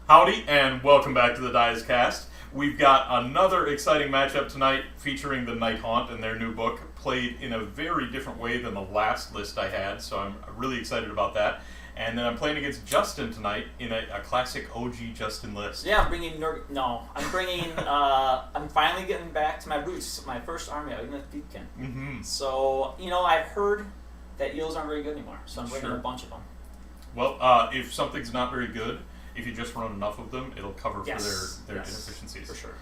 Howdy, and welcome back to the Dice Cast. We've got another exciting matchup tonight featuring the Nighthaunt and their new book, played in a very different way than the last list I had, so I'm really excited about that. And then I'm playing against Justin tonight in a classic OG Justin list. Yeah, I'm bringing... I'm finally getting back to my roots, my first army, Idoneth Deepkin. Mm-hmm. So, I've heard that eels aren't very good anymore, so I'm bringing a bunch of them. Well, if something's not very good, if you just run enough of them, it'll cover for their inefficiencies. For sure.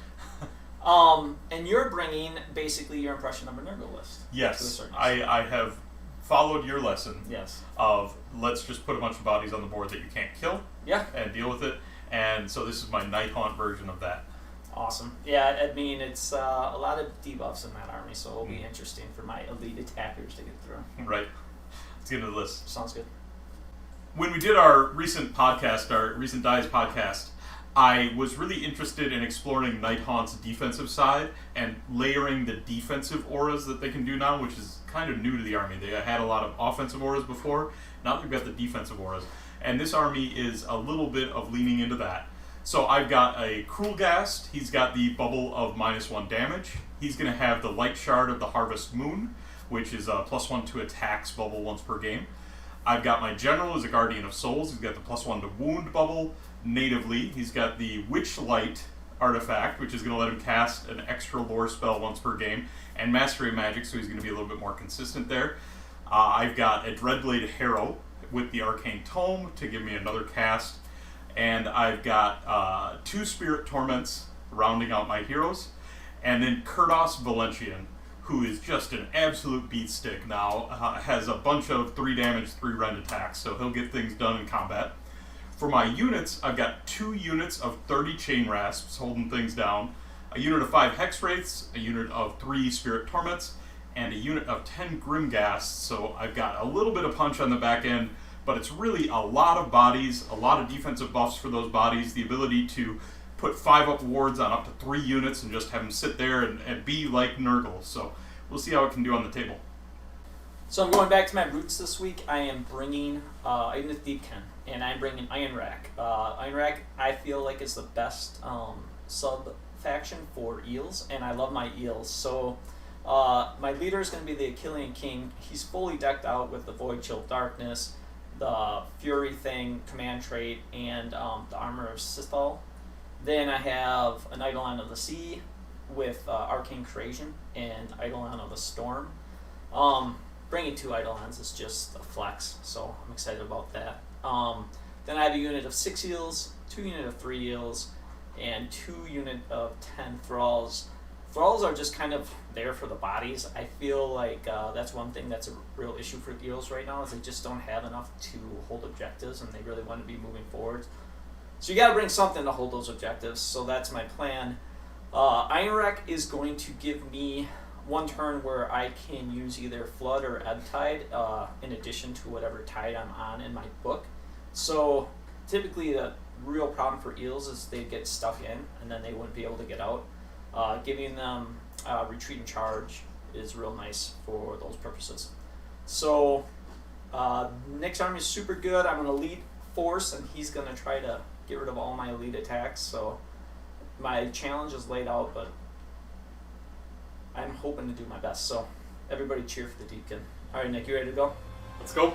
And you're bringing basically your impression of a Nurgle list. Yes, I have followed your lesson. Yes. Of let's just put a bunch of bodies on the board that you can't kill. Yeah. And deal with it. And so this is my Nighthaunt version of that. Awesome. Yeah, I mean, it's a lot of debuffs in that army, so it'll be interesting for my elite attackers to get through. Right. Let's get into the list. Sounds good. When we did our recent podcast, our recent Dice podcast, I was really interested in exploring Nighthaunt's defensive side and layering the defensive auras that they can do now, which is kind of new to the army. They had a lot of offensive auras before. Now they've got the defensive auras. And this army is a little bit of leaning into that. So I've got a Krulgast. He's got the bubble of -1 damage. He's going to have the Light Shard of the Harvest Moon, which is a +1 to attacks bubble once per game. I've got my General as a Guardian of Souls. He's got the +1 to wound bubble natively. He's got the Witch Light artifact, which is going to let him cast an extra lore spell once per game, and Mastery of Magic, so he's going to be a little bit more consistent there. I've got a Dreadblade Harrow with the Arcane Tome to give me another cast, and I've got 2 Spirit Torments rounding out my heroes, and then Kurdos Valentian, who is just an absolute beatstick now, has a bunch of 3 damage, 3 rend attacks, so he'll get things done in combat. For my units, I've got 2 units of 30 Chain Rasps holding things down, a unit of 5 Hex Wraiths, a unit of 3 Spirit Torments, and a unit of 10 Grimghasts, so I've got a little bit of punch on the back end, but it's really a lot of bodies, a lot of defensive buffs for those bodies, the ability to put 5-up wards on up to 3 units and just have them sit there and be like Nurgle. So we'll see how it can do on the table. So I'm going back to my roots this week. I am bringing Idoneth Deepkin, and I'm bringing Iron Rack. Iron Rack, I feel like, is the best sub-faction for eels, and I love my eels. So my leader is going to be the Akhelian King. He's fully decked out with the Void Chill Darkness, the Fury thing, command trait, and the Armor of Sithal. Then I have an Eidolon of the Sea with Arcane Creation and Eidolon of the Storm. Bringing 2 Eidolons is just a flex, so I'm excited about that. Then I have a unit of 6 eels, 2 unit of 3 eels, and 2 unit of 10 thralls. Thralls are just kind of there for the bodies. I feel like that's one thing that's a real issue for eels right now, is they just don't have enough to hold objectives, and they really want to be moving forward. So you got to bring something to hold those objectives, so that's my plan. Iron Rack is going to give me 1 turn where I can use either Flood or Ebb Tide in addition to whatever tide I'm on in my book. So typically the real problem for eels is they get stuck in and then they wouldn't be able to get out. Giving them Retreat and Charge is real nice for those purposes. So Nick's army is super good. I'm an elite force, and he's going to try to get rid of all my elite attacks. So my challenge is laid out, but I'm hoping to do my best. So everybody cheer for the Deepkin. All right, Nick, you ready to go? Let's go.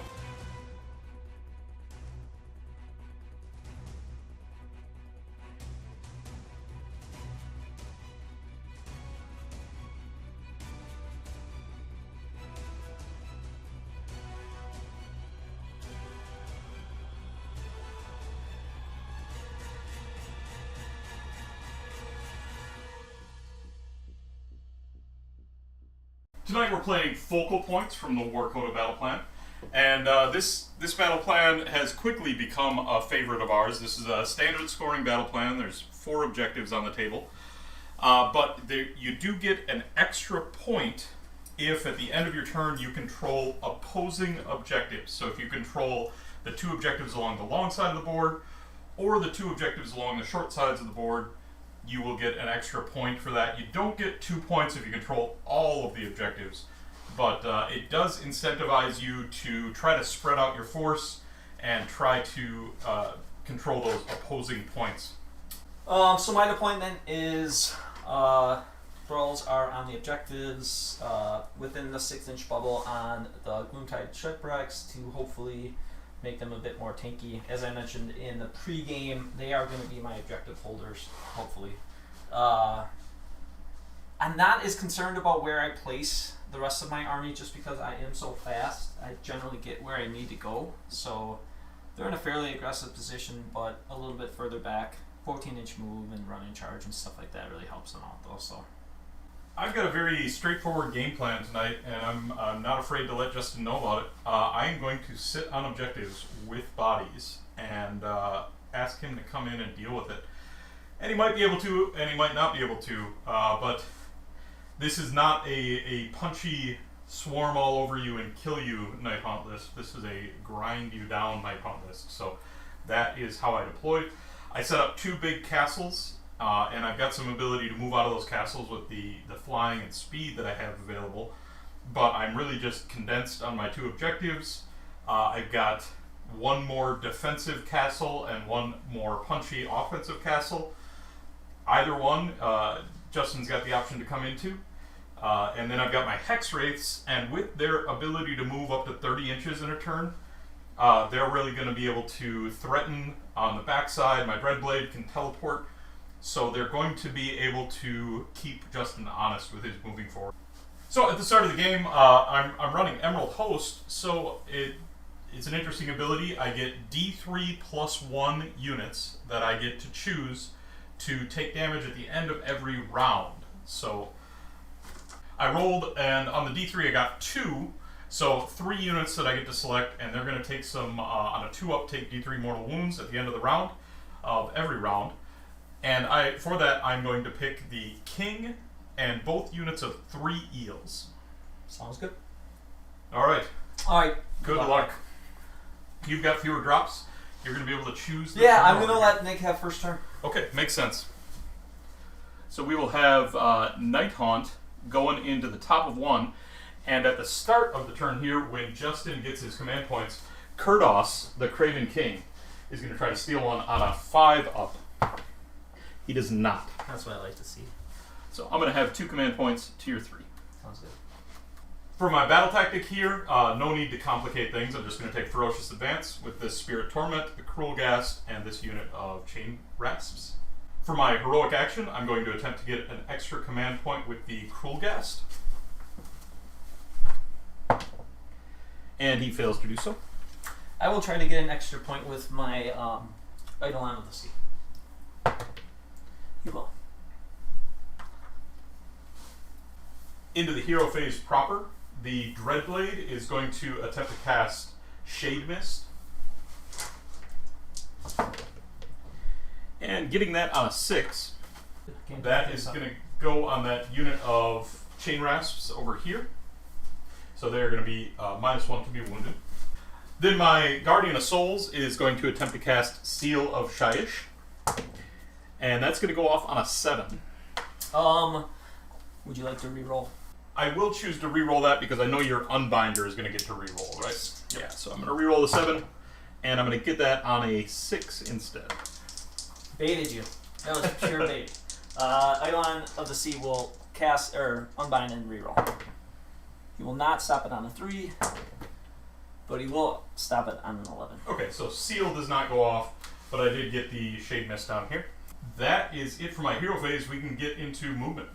Tonight we're playing Focal Points from the Warcoda Battle Plan, and this battle plan has quickly become a favorite of ours. This is a standard scoring battle plan. There's 4 objectives on the table, but you do get an extra point if at the end of your turn you control opposing objectives. So if you control the 2 objectives along the long side of the board, or the 2 objectives along the short sides of the board, you will get an extra point for that. You don't get 2 points if you control all of the objectives, but it does incentivize you to try to spread out your force and try to control those opposing points. So my deployment is thralls are on the objectives within the 6-inch bubble on the Untitled shipwrecks to hopefully make them a bit more tanky. As I mentioned in the pre-game, they are going to be my objective holders, hopefully. I'm not as concerned about where I place the rest of my army just because I am so fast. I generally get where I need to go. So they're in a fairly aggressive position, but a little bit further back. 14-inch move and running charge and stuff like that really helps them out though. So I've got a very straightforward game plan tonight, and I'm not afraid to let Justin know about it. I am going to sit on objectives with bodies and ask him to come in and deal with it. And he might be able to, and he might not be able to, but this is not a punchy swarm all over you and kill you Nighthaunt list. This is a grind you down Nighthaunt list. So that is how I deployed. I set up 2 big castles, and I've got some ability to move out of those castles with the flying and speed that I have available, but I'm really just condensed on my 2 objectives. I've got 1 more defensive castle and 1 more punchy offensive castle. Either one, Justin's got the option to come into. And then I've got my Hex Wraiths, and with their ability to move up to 30 inches in a turn, they're really going to be able to threaten on the backside. My Dreadblade can teleport, so they're going to be able to keep Justin honest with his moving forward. So at the start of the game, I'm running Emerald Host, so it's an interesting ability. I get D3 plus 1 units that I get to choose to take damage at the end of every round. So I rolled, and on the D3 I got 2. So 3 units that I get to select, and they're going to take some, on a 2-up, take D3 mortal wounds at the end of the round, of every round. And for that, I'm going to pick the King and both units of 3 eels. sounds good. Alright. Alright. Good luck. You've got fewer drops. You're going to be able to choose the Yeah, I'm going to let Nick have first turn. Okay, makes sense. So we will have Nighthaunt going into the top of 1. And at the start of the turn here, when Justin gets his command points, Kurdos, the Craven King, is going to try to steal one on a 5-up. He does not. That's what I like to see. So I'm going to have 2 command points, tier 3. Sounds good. For my battle tactic here, no need to complicate things. I'm just going to take Ferocious Advance with this Spirit Torment, the Cruel Ghast, and this unit of Chain Rasps. For my heroic action, I'm going to attempt to get an extra command point with the Cruel Ghast. And he fails to do so. I will try to get an extra point with my Eidolons of the Sea. You will. Into the hero phase proper, the Dreadblade is going to attempt to cast Shade Mist. And getting that on a 6, that is going to go on that unit of Chain Rasps over here. So they're going to be -1 to be wounded. Then my Guardian of Souls is going to attempt to cast Seal of Shyish. And that's going to go off on a 7. Would you like to reroll? I will choose to reroll that because I know your Unbinder is going to get to reroll, right? Yeah, so I'm going to reroll the 7, and I'm going to get that on a 6 instead. Baited you. That was pure bait. Eidolon of the Sea will cast, or unbind and reroll. He will not stop it on a 3, but he will stop it on an 11. Okay, so Seal does not go off, but I did get the Shade Mist down here. That is it for my hero phase. We can get into movement.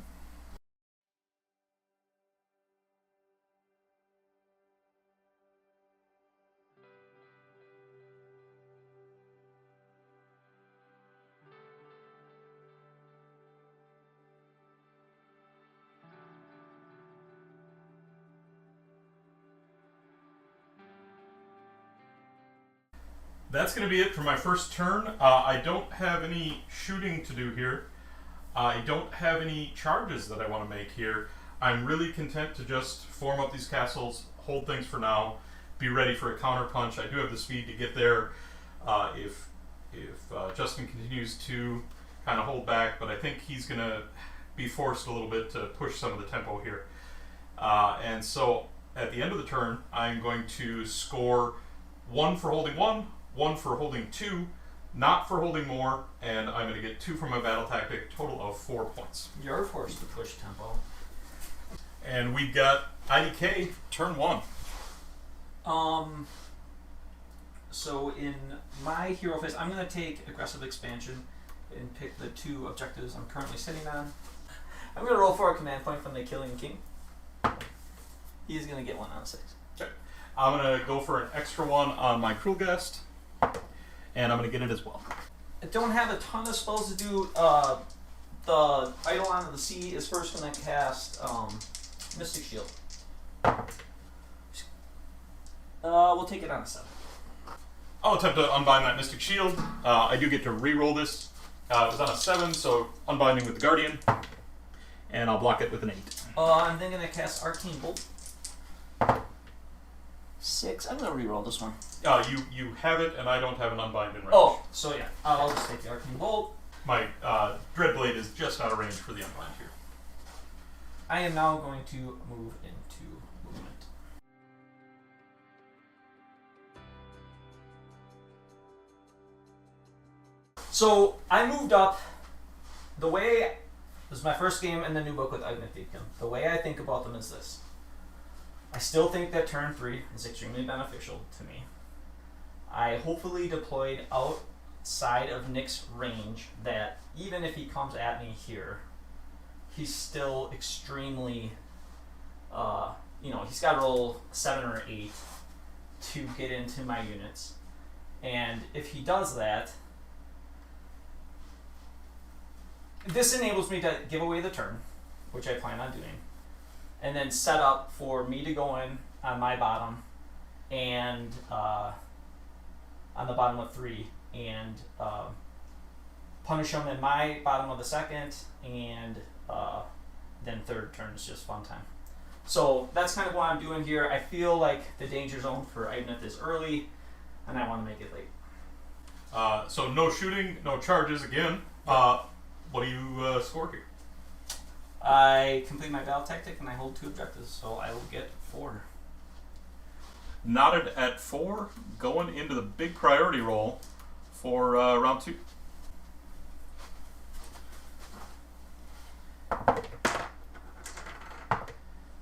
That's going to be it for my first turn. I don't have any shooting to do here. I don't have any charges that I want to make here. I'm really content to just form up these castles, hold things for now, be ready for a counter punch. I do have the speed to get there if Justin continues to kind of hold back, but I think he's going to be forced a little bit to push some of the tempo here. And so at the end of the turn, I'm going to score 1 for holding 1, 1 for holding 2, not for holding more, and I'm going to get 2 from my battle tactic, total of 4 points. You're forced to push tempo. And we've got IDK, turn 1. So in my hero phase, I'm going to take aggressive expansion and pick the 2 objectives I'm currently sitting on. I'm going to roll for a command point from the Akhelian King. He's going to get 1 out of 6. Okay. I'm going to go for an extra 1 on my Cruel Guest, and I'm going to get it as well. I don't have a ton of spells to do. The Eidolon of the Sea is first going to cast Mystic Shield. We'll take it on a 7. I'll attempt to unbind that Mystic Shield. I do get to re-roll this. It was on a 7, so unbinding with the Guardian. And I'll block it with an 8. I'm then going to cast Arcane Bolt. 6. I'm going to re-roll this one. You have it, and I don't have an unbind in range. Oh, so yeah. I'll just take the Arcane Bolt. My Dreadblade is just out of range for the unbind here. I am now going to move into movement. So I moved up. The way this is my first game in the new book with Idoneth Deepkin. The way I think about them is this. I still think that turn 3 is extremely beneficial to me. I hopefully deployed outside of Nick's range that even if he comes at me here, he's still extremely, he's got to roll 7 or 8 to get into my units. And if he does that, this enables me to give away the turn, which I plan on doing, and then set up for me to go in on my bottom and on the bottom of 3 and punish him in my bottom of the second, and then third turn is just fun time. So that's kind of what I'm doing here. I feel like the danger zone for Idoneth is early, and I want to make it late. So no shooting, no charges again. What do you score here? I complete my battle tactic and I hold 2 objectives, so I will get 4. Knotted at 4, going into the big priority roll for round 2.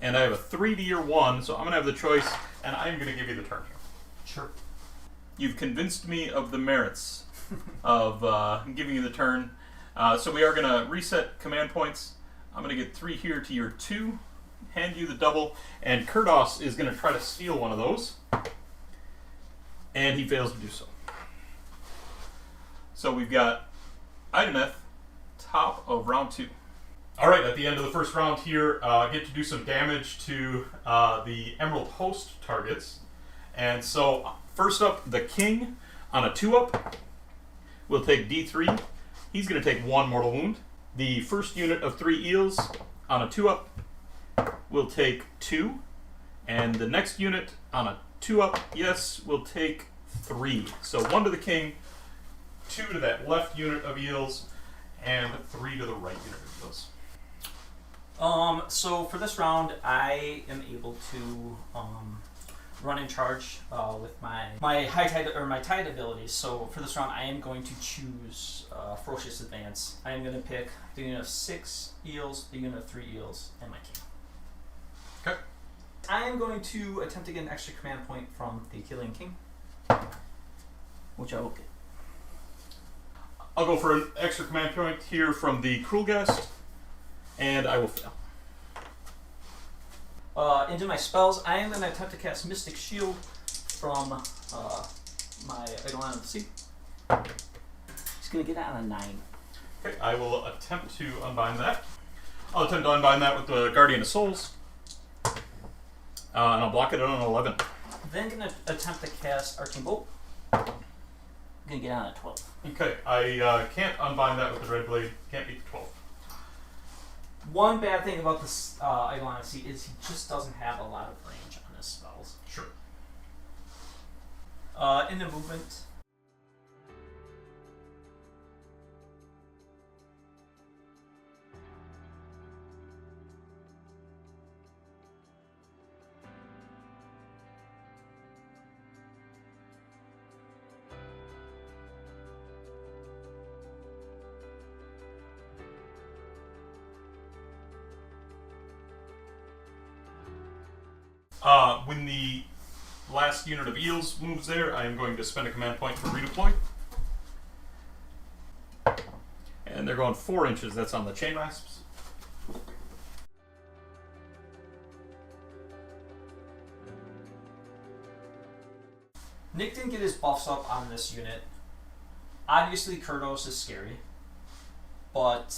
And I have a 3D or 1, so I'm going to have the choice, and I'm going to give you the turn here. Sure. You've convinced me of the merits of giving you the turn. So we are going to reset command points. I'm going to get 3 here to your 2, hand you the double, and Kurdos is going to try to steal one of those. And he fails to do so. So we've got Idoneth, top of round 2. All right, at the end of the first round here, get to do some damage to the Emerald Host targets. And so first up, the King on a 2-up will take D3. He's going to take 1 mortal wound. The first unit of 3 eels on a 2-up will take 2. And the next unit on a 2-up, yes, will take 3. So 1 to the King, 2 to that left unit of eels, and 3 to the right unit of eels. So for this round, I am able to run in charge with my high tide or my tide abilities. So for this round, I am going to choose Ferocious Advance. I am going to pick the unit of 6 eels, the unit of 3 eels, and my king. Okay. I am going to attempt to get an extra command point from the Akhelian King, which I will get. I'll go for an extra command point here from the Cruel Guest, and I will fail. Into my spells, I am going to attempt to cast Mystic Shield from my Eidolon of the Sea. He's going to get that on a 9. Okay, I will attempt to unbind that. I'll attempt to unbind that with the Guardian of Souls. And I'll block it on an 11. Then going to attempt to cast Arcane Bolt. I'm going to get on a 12. Okay, I can't unbind that with the Red Blade. Can't beat the 12. One bad thing about this Eidolon of the Sea is he just doesn't have a lot of range on his spells. Sure. Into movement. When the last unit of eels moves there, I am going to spend a command point to redeploy. And they're going 4 inches. That's on the chain rasps. Nick didn't get his buffs up on this unit. Obviously, Kurdos is scary, but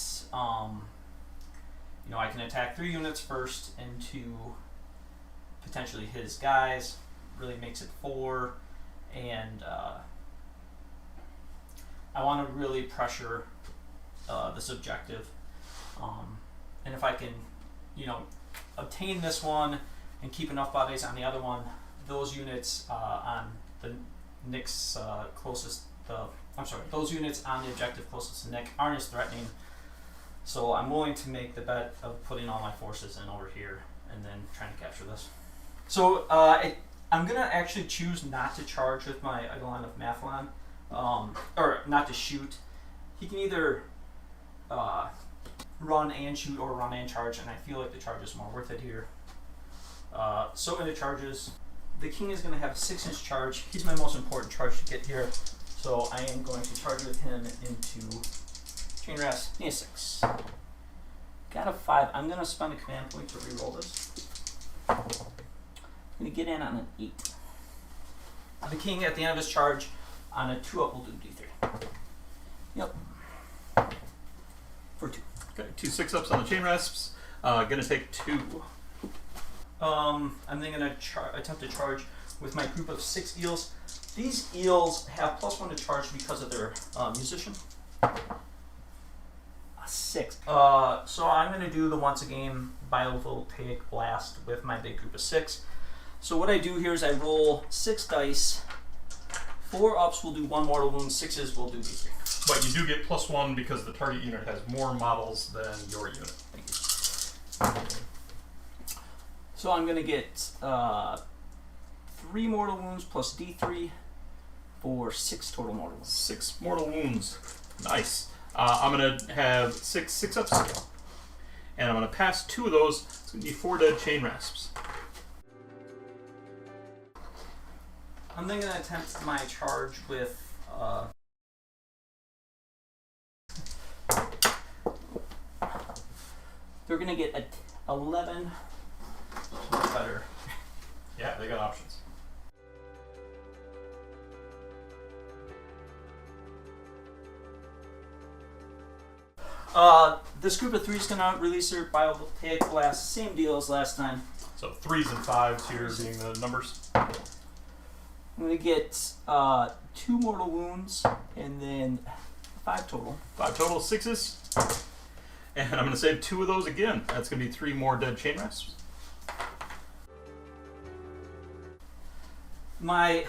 you know, I can attack 3 units first into potentially his guys. Really makes it 4, and I want to really pressure this objective. And if I can, you know, obtain this one and keep enough bodies on the other one, those units on the Nick's closest, those units on the objective closest to Nick aren't as threatening. So I'm willing to make the bet of putting all my forces in over here and then trying to capture this. So I'm gonna actually choose not to charge with my Eidolon of Mathlon, or not to shoot. He can either run and shoot or run and charge, and I feel like the charge is more worth it here. So into charges, the king is going to have a 6-inch charge. He's my most important charge to get here, so I am going to charge with him into chain rasp. Need a 6. Got a 5. I'm going to spend a command point to reroll this. I'm going to get in on an 8. The king at the end of his charge on a 2-up will do D3. Yep. For 2. Okay, 2 6-ups on the chain rasps. Gonna take 2. I'm then going to attempt to charge with my group of 6 eels. These eels have +1 to charge because of their musician. A 6. So I'm going to do the once a game biovoltaic blast with my big group of 6. So what I do here is I roll 6 dice. 4 ups will do 1 mortal wound, 6s will do D3. But you do get +1 because the target unit has more models than your unit. Thank you. So I'm going to get 3 mortal wounds plus D3 for 6 total mortal wounds. 6 mortal wounds. Nice. I'm going to have 6 6-ups. And I'm going to pass 2 of those. It's going to be 4 dead chain rasps. I'm then going to attempt my charge with they're going to get 11. Much better. Yeah, they got options. This group of 3 is going to release their biovoltaic blast. Same deal as last time. So 3s and 5s here being the numbers. I'm going to get 2 mortal wounds and then 5 total. 5 total 6s. And I'm going to save 2 of those again. That's going to be 3 more dead chain rasps. My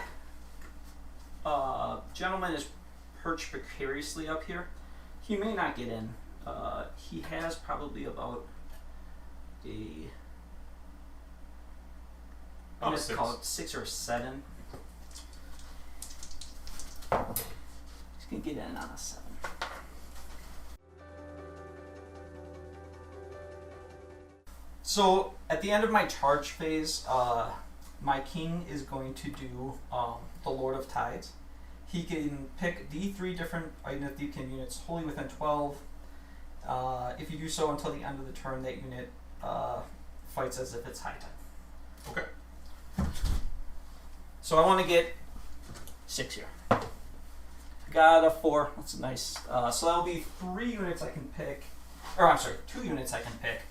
gentleman is perched precariously up here. He may not get in. He has probably about let's call it 6 or 7. He's going to get in on a 7. So at the end of my charge phase, my king is going to do the Lord of Tides. He can pick D3 different Idoneth Deepkin units wholly within 12. If you do so until the end of the turn, that unit fights as if it's high tide. Okay. So I want to get 6 here. Got a 4. That's nice. So that'll be 3 units I can pick. Or I'm sorry, 2 units I can pick.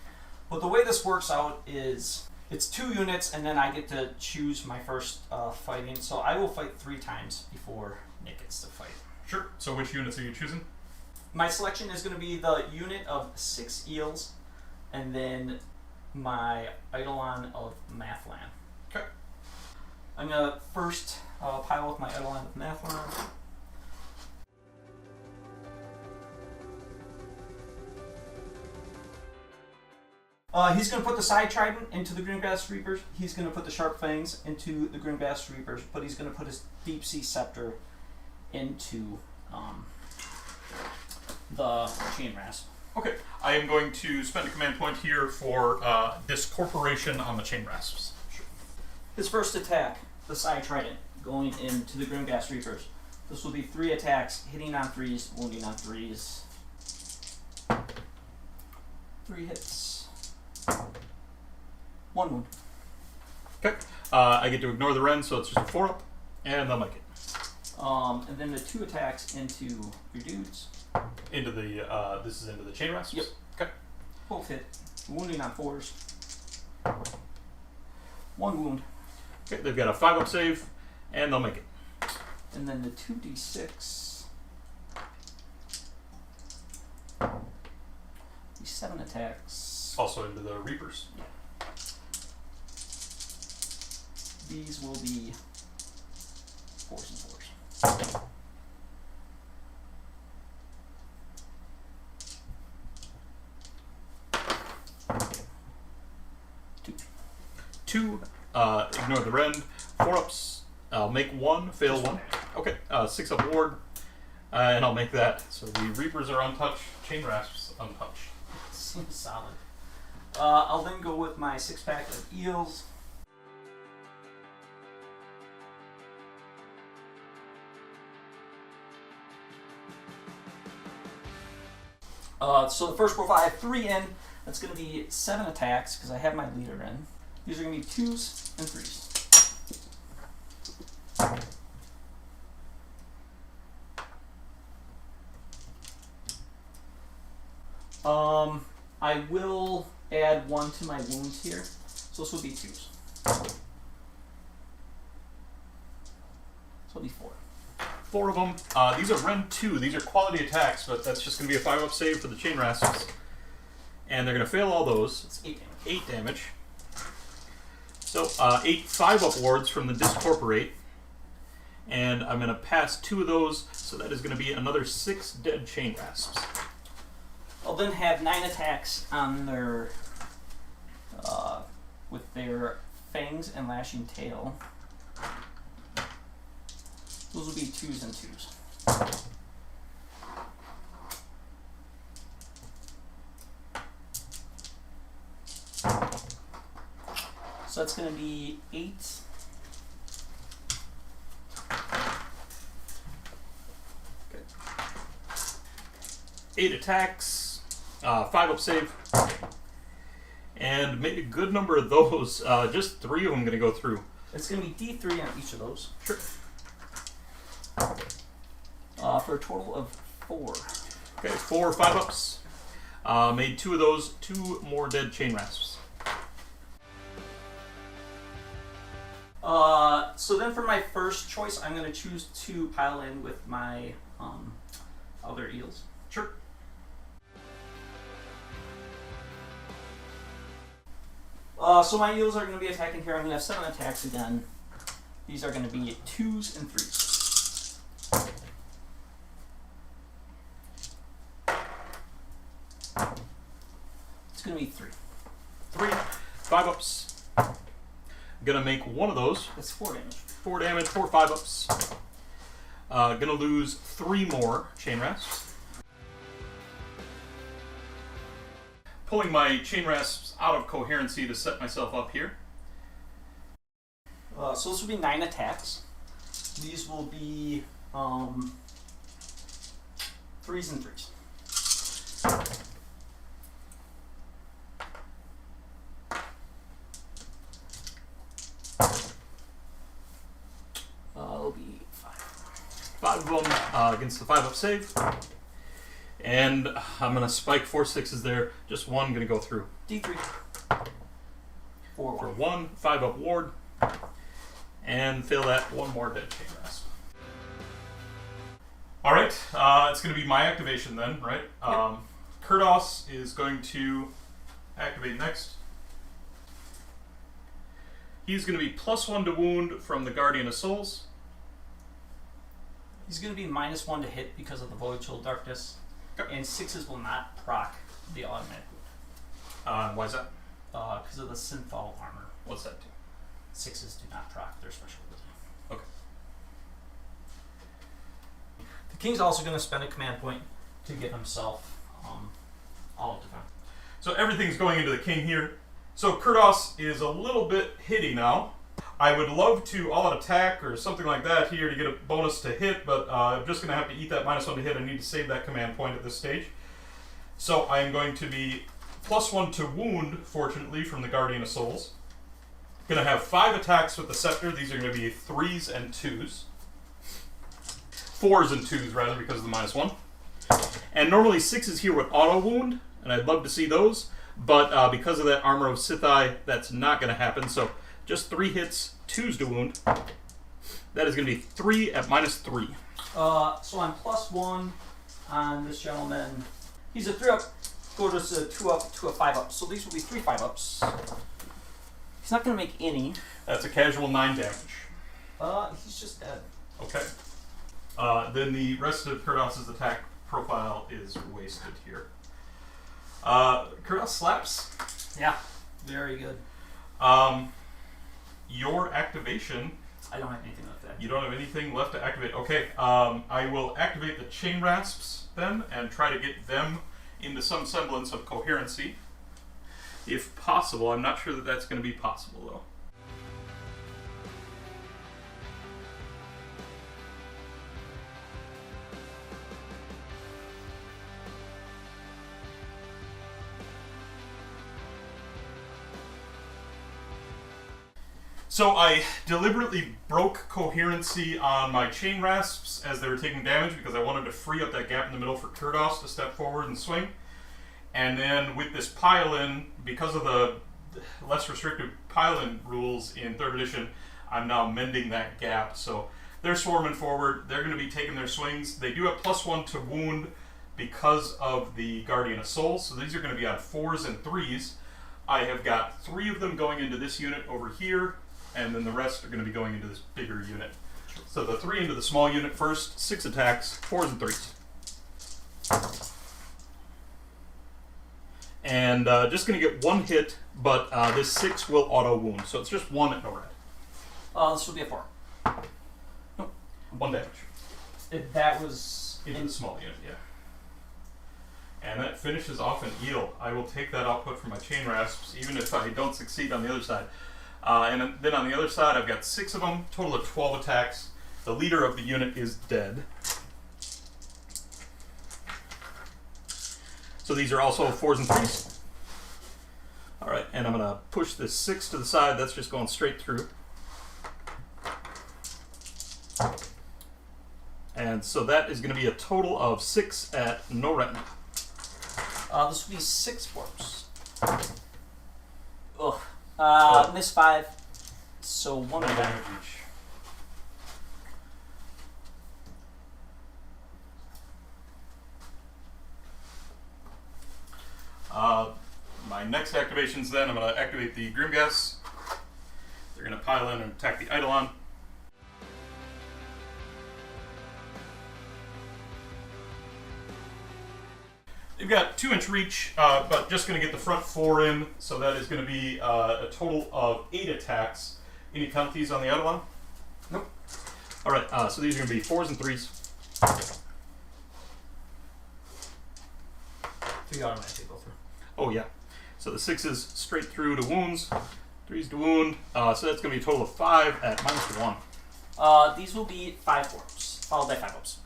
But the way this works out is it's 2 units, and then I get to choose my first fighting. So I will fight 3 times before Nick gets to fight. Sure. So which units are you choosing? My selection is going to be the unit of 6 eels, and then my Eidolon of Mathlon. Okay. I'm going to first pile with my Eidolon of Mathlon. He's going to put the Side Trident into the Greengrass Reapers. He's going to put the Sharp Fangs into the Greengrass Reapers, but he's going to put his Deep Sea Scepter into the Chain Rasp. Okay. I am going to spend a command point here for Discorporation on the chain rasps. Sure. His first attack, the Psi Trident, going into the Grimghast Reapers. This will be 3 attacks, hitting on 3s, wounding on 3s. 3 hits. 1 wound. Okay. I get to ignore the Ren, so it's just a 4-up, and they'll make it. And then the 2 attacks into your dudes. Into the, this is into the chain rasps? Yep. Okay. Both hit. Wounding on 4s. 1 wound. Okay, they've got a 5-up save, and they'll make it. And then the 2d6. 7 attacks. Also into the Reapers. These will be 4s and 4s. Two, ignore the rend. 4-ups, I'll make 1, fail 1. Okay, 6-up ward, and I'll make that. So the Reapers are untouched, chain rasps untouched. Seems solid. I'll then go with my 6-pack of eels. So the first profile, I have 3 in. That's going to be 7 attacks because I have my leader in. These are going to be 2s and 3s. I will add 1 to my wounds here. So this will be 2s. So it'll be 4. 4 of them. These are Rend 2. These are quality attacks, but that's just going to be a 5-up save for the chain rasps. And they're going to fail all those. It's 8 damage. 8 damage. So 8 5-up wards from the Discorporate. And I'm going to pass 2 of those, so that is going to be another 6 dead chain rasps. I'll then have 9 attacks on their with their fangs and lashing tail. Those will be 2s and 2s. So that's going to be 8. Okay. 8 attacks, 5-up save, and made a good number of those. Just 3 of them going to go through. It's going to be D3 on each of those. Sure. For a total of 4. Okay, 4 5-ups. Made 2 of those, 2 more dead chain rasps. So then for my first choice, I'm going to choose to pile in with my other eels. Sure. So my eels are going to be attacking here. I'm going to have 7 attacks again. These are going to be 2s and 3s. It's going to be 3. 3 5-ups. Gonna make 1 of those. That's 4 damage. 4 damage, 4 5-ups. Gonna lose 3 more chain rasps. Pulling my chain rasps out of coherency to set myself up here. So this will be 9 attacks. These will be 3s and 3s. It'll be 5. 5 of them against the 5-up save. And I'm going to spike 4 6s there. Just 1 going to go through. D3. 4 For 1. 1 5-up ward. And fail that 1 more dead chain rasp. Alright, it's going to be my activation then, right? Yep. Kurdos is going to activate next. He's going to be +1 to wound from the Guardian of Souls. He's going to be -1 to hit because of the Void Chill Darkness. Yep. And 6s will not proc the automatic wound. Why is that? Because of the Synthal armor. What's that do? 6s do not proc their special ability. Okay. The King's also going to spend a command point to give himself all of defense. So everything's going into the King here. So Kurdos is a little bit hitty now. I would love to all-out attack or something like that here to get a bonus to hit, but I'm just going to have to eat that -1 to hit. I need to save that command point at this stage. So I am going to be +1 to wound, fortunately, from the Guardian of Souls. Going to have 5 attacks with the Scepter. These are going to be 3s and 2s. 4s and 2s, rather, because of the -1. And normally 6s here would auto-wound, and I'd love to see those, but because of that Armor of Sithai, that's not going to happen. So just 3 hits, 2s to wound. That is going to be 3 at -3. So I'm +1 on this gentleman. He's a 3-up. Kurtos a 2-up to a 5-up. So these will be 3 5-ups. He's not going to make any. That's a casual 9 damage. He's just dead. Okay. Then the rest of Kurdos' attack profile is wasted here. Kurdos slaps. Yeah, very good. Your activation. I don't have anything left to activate. You don't have anything left to activate. Okay, I will activate the Chain Rasps then and try to get them into some semblance of coherency. If possible. I'm not sure that that's going to be possible, though. So I deliberately broke coherency on my Chain Rasps as they were taking damage because I wanted to free up that gap in the middle for Kurdos to step forward and swing. And then with this pile-in, because of the less restrictive pile-in rules in 3rd edition, I'm now mending that gap. So they're swarming forward. They're going to be taking their swings. They do have +1 to wound because of the Guardian of Souls. So these are going to be on 4s and 3s. I have got 3 of them going into this unit over here, and then the rest are going to be going into this bigger unit. So the 3 into the small unit first, 6 attacks, 4s and 3s. And just going to get 1 hit, but this 6 will auto-wound, so it's just 1 at no red. This will be a 4. Nope. 1 damage. That was... Into the small unit, yeah. And that finishes off an eel. I will take that output from my Chain Rasps, even if I don't succeed on the other side. And then on the other side, I've got 6 of them, total of 12 attacks. The leader of the unit is dead. So these are also 4s and 3s. Alright, and I'm going to push this 6 to the side. That's just going straight through. And so that is going to be a total of 6 at no retina. This will be 6 warps. Ugh. Miss 5. So 1 damage each. My next activations then, I'm going to activate the Grimgas. They're going to pile in and attack the Eidolon. They've got 2-inch reach, but just going to get the front 4 in, so that is going to be a total of 8 attacks. Any penalties on the Eidolon? Nope. Alright, so these are going to be 4s and 3s. 3 automatically go through. Oh yeah. So the 6s straight through to wounds, 3s to wound, so that's going to be a total of 5 at -1. These will be 5 warps, followed by 5 ups.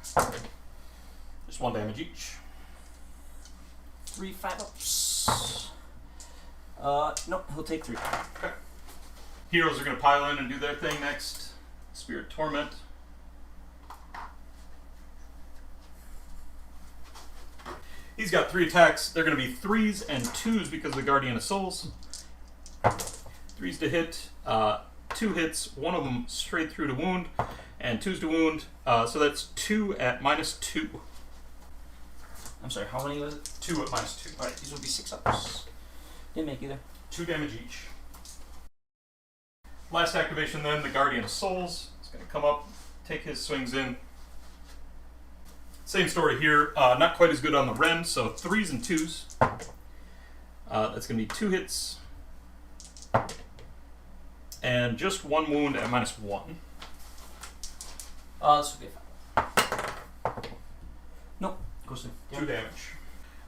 Just 1 damage each. 3 5-ups. Nope, he'll take 3. Okay. Heroes are going to pile in and do their thing next. Spirit Torment. He's got 3 attacks. They're going to be 3s and 2s because of the Guardian of Souls. 3s to hit, 2 hits, 1 of them straight through to wound, and 2s to wound. So that's 2 at -2. I'm sorry, how many was it? 2 at -2. Alright, these will be 6 ups. Didn't make either. 2 damage each. Last activation then, the Guardian of Souls. It's going to come up, take his swings in. Same story here, not quite as good on the Ren, so 3s and 2s. That's going to be 2 hits. And just 1 wound at -1. This will be a 5. Nope, goes through. 2 damage.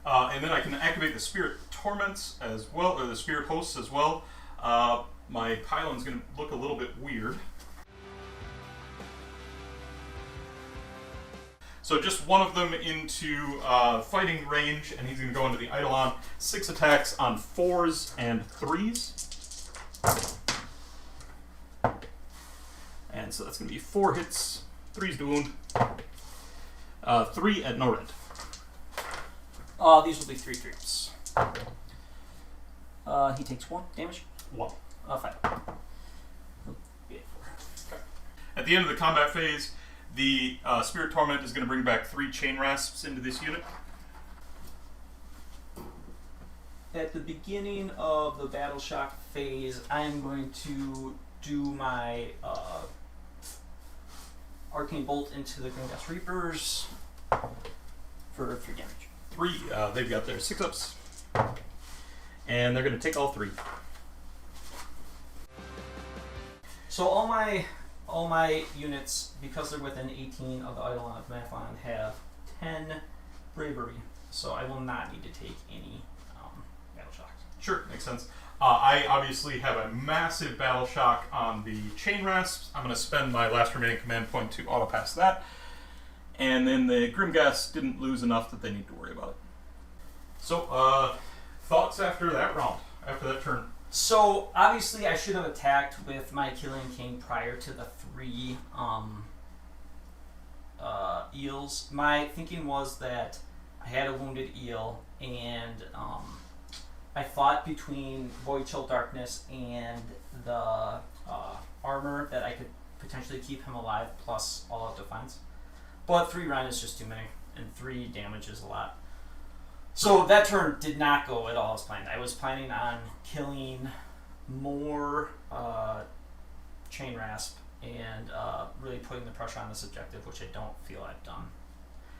And then I can activate the Spirit Torments as well, or the Spirit Hosts as well. my pylon's going to look a little bit weird. So just one of them into fighting range, and he's going to go into the Eidolon. 6 attacks on 4s and 3s. And so that's going to be 4 hits, 3s to wound, 3 at no rent. These will be 3 creeps. He takes 1 damage. 1. 5. Yeah, 4. Okay. At the end of the combat phase, the Spirit Torment is going to bring back 3 Chain Rasps into this unit. At the beginning of the Battle Shock phase, I am going to do my Arcane Bolt into the Kurdoss Reapers for 3 damage. 3. They've got their 6-ups. And they're going to take all 3. So all my units, because they're within 18 of the Eidolon of Mathlon, have 10 bravery. So I will not need to take any battle shocks. Sure, makes sense. I obviously have a massive battle shock on the Chain Rasps. I'm going to spend my last remaining command point to auto-pass that. And then the Grimghast didn't lose enough that they need to worry about it. So, thoughts after that round, after that turn? So, obviously I should have attacked with my Akhelian King prior to the 3 eels. My thinking was that I had a wounded eel, and I fought between Void Chill Darkness and the armor that I could potentially keep him alive, plus all-out defense. But 3 run is just too many, and 3 damage is a lot. So that turn did not go at all as planned. I was planning on killing more Chain Rasp and really putting the pressure on this objective, which I don't feel I've done.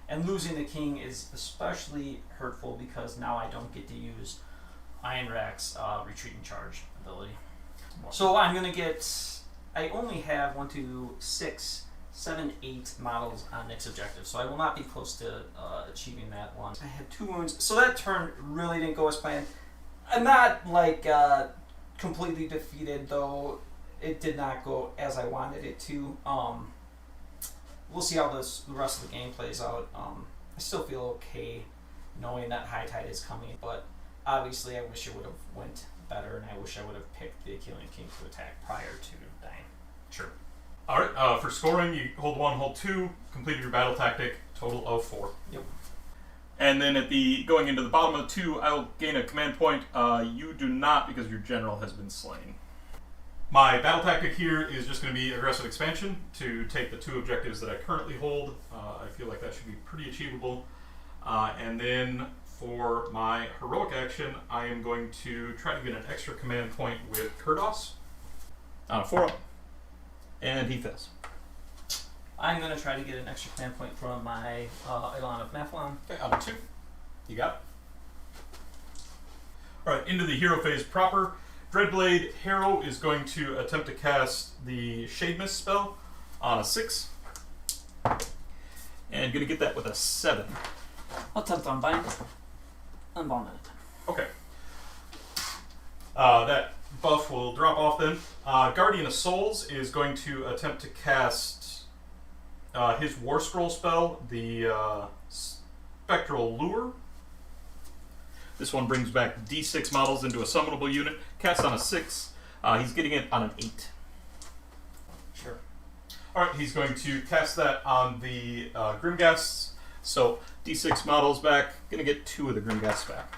And losing the king is especially hurtful because now I don't get to use Ironrack's retreat and charge ability. So I'm going to get... I only have 1, 2, 6, 7, 8 models on next objective, so I will not be close to achieving that one. I had 2 wounds, so that turn really didn't go as planned. I'm not like completely defeated, though it did not go as I wanted it to. We'll see how the rest of the game plays out. I still feel okay knowing that High Tide is coming, but obviously I wish it would have went better, and I wish I would have picked the Akhelian King to attack prior to dying. Sure. Alright, for scoring, you hold 1, hold 2, completed your battle tactic, total of 4. Yep. And then going into the bottom of 2, I'll gain a command point. You do not, because your general has been slain. My battle tactic here is just going to be aggressive expansion to take the 2 objectives that I currently hold. I feel like that should be pretty achievable. And then for my heroic action, I am going to try to get an extra command point with Kurdos on a 4-up. And he fails. I'm going to try to get an extra command point from my Eidolon of Mathlon. Okay, on a 2. You got it. Alright, into the hero phase proper. Dreadblade Hero is going to attempt to cast the Shade Mist spell on a 6. And going to get that with a 7. Attempt on bind. Unbound it. Okay. That buff will drop off then. Guardian of Souls is going to attempt to cast his War Scroll spell, the Spectral Lure. This one brings back D6 models into a summonable unit. Cast on a 6. He's getting it on an 8. Sure. Alright, he's going to cast that on the Grimghasts. So, D6 models back. Gonna get 2 of the Grimghasts back.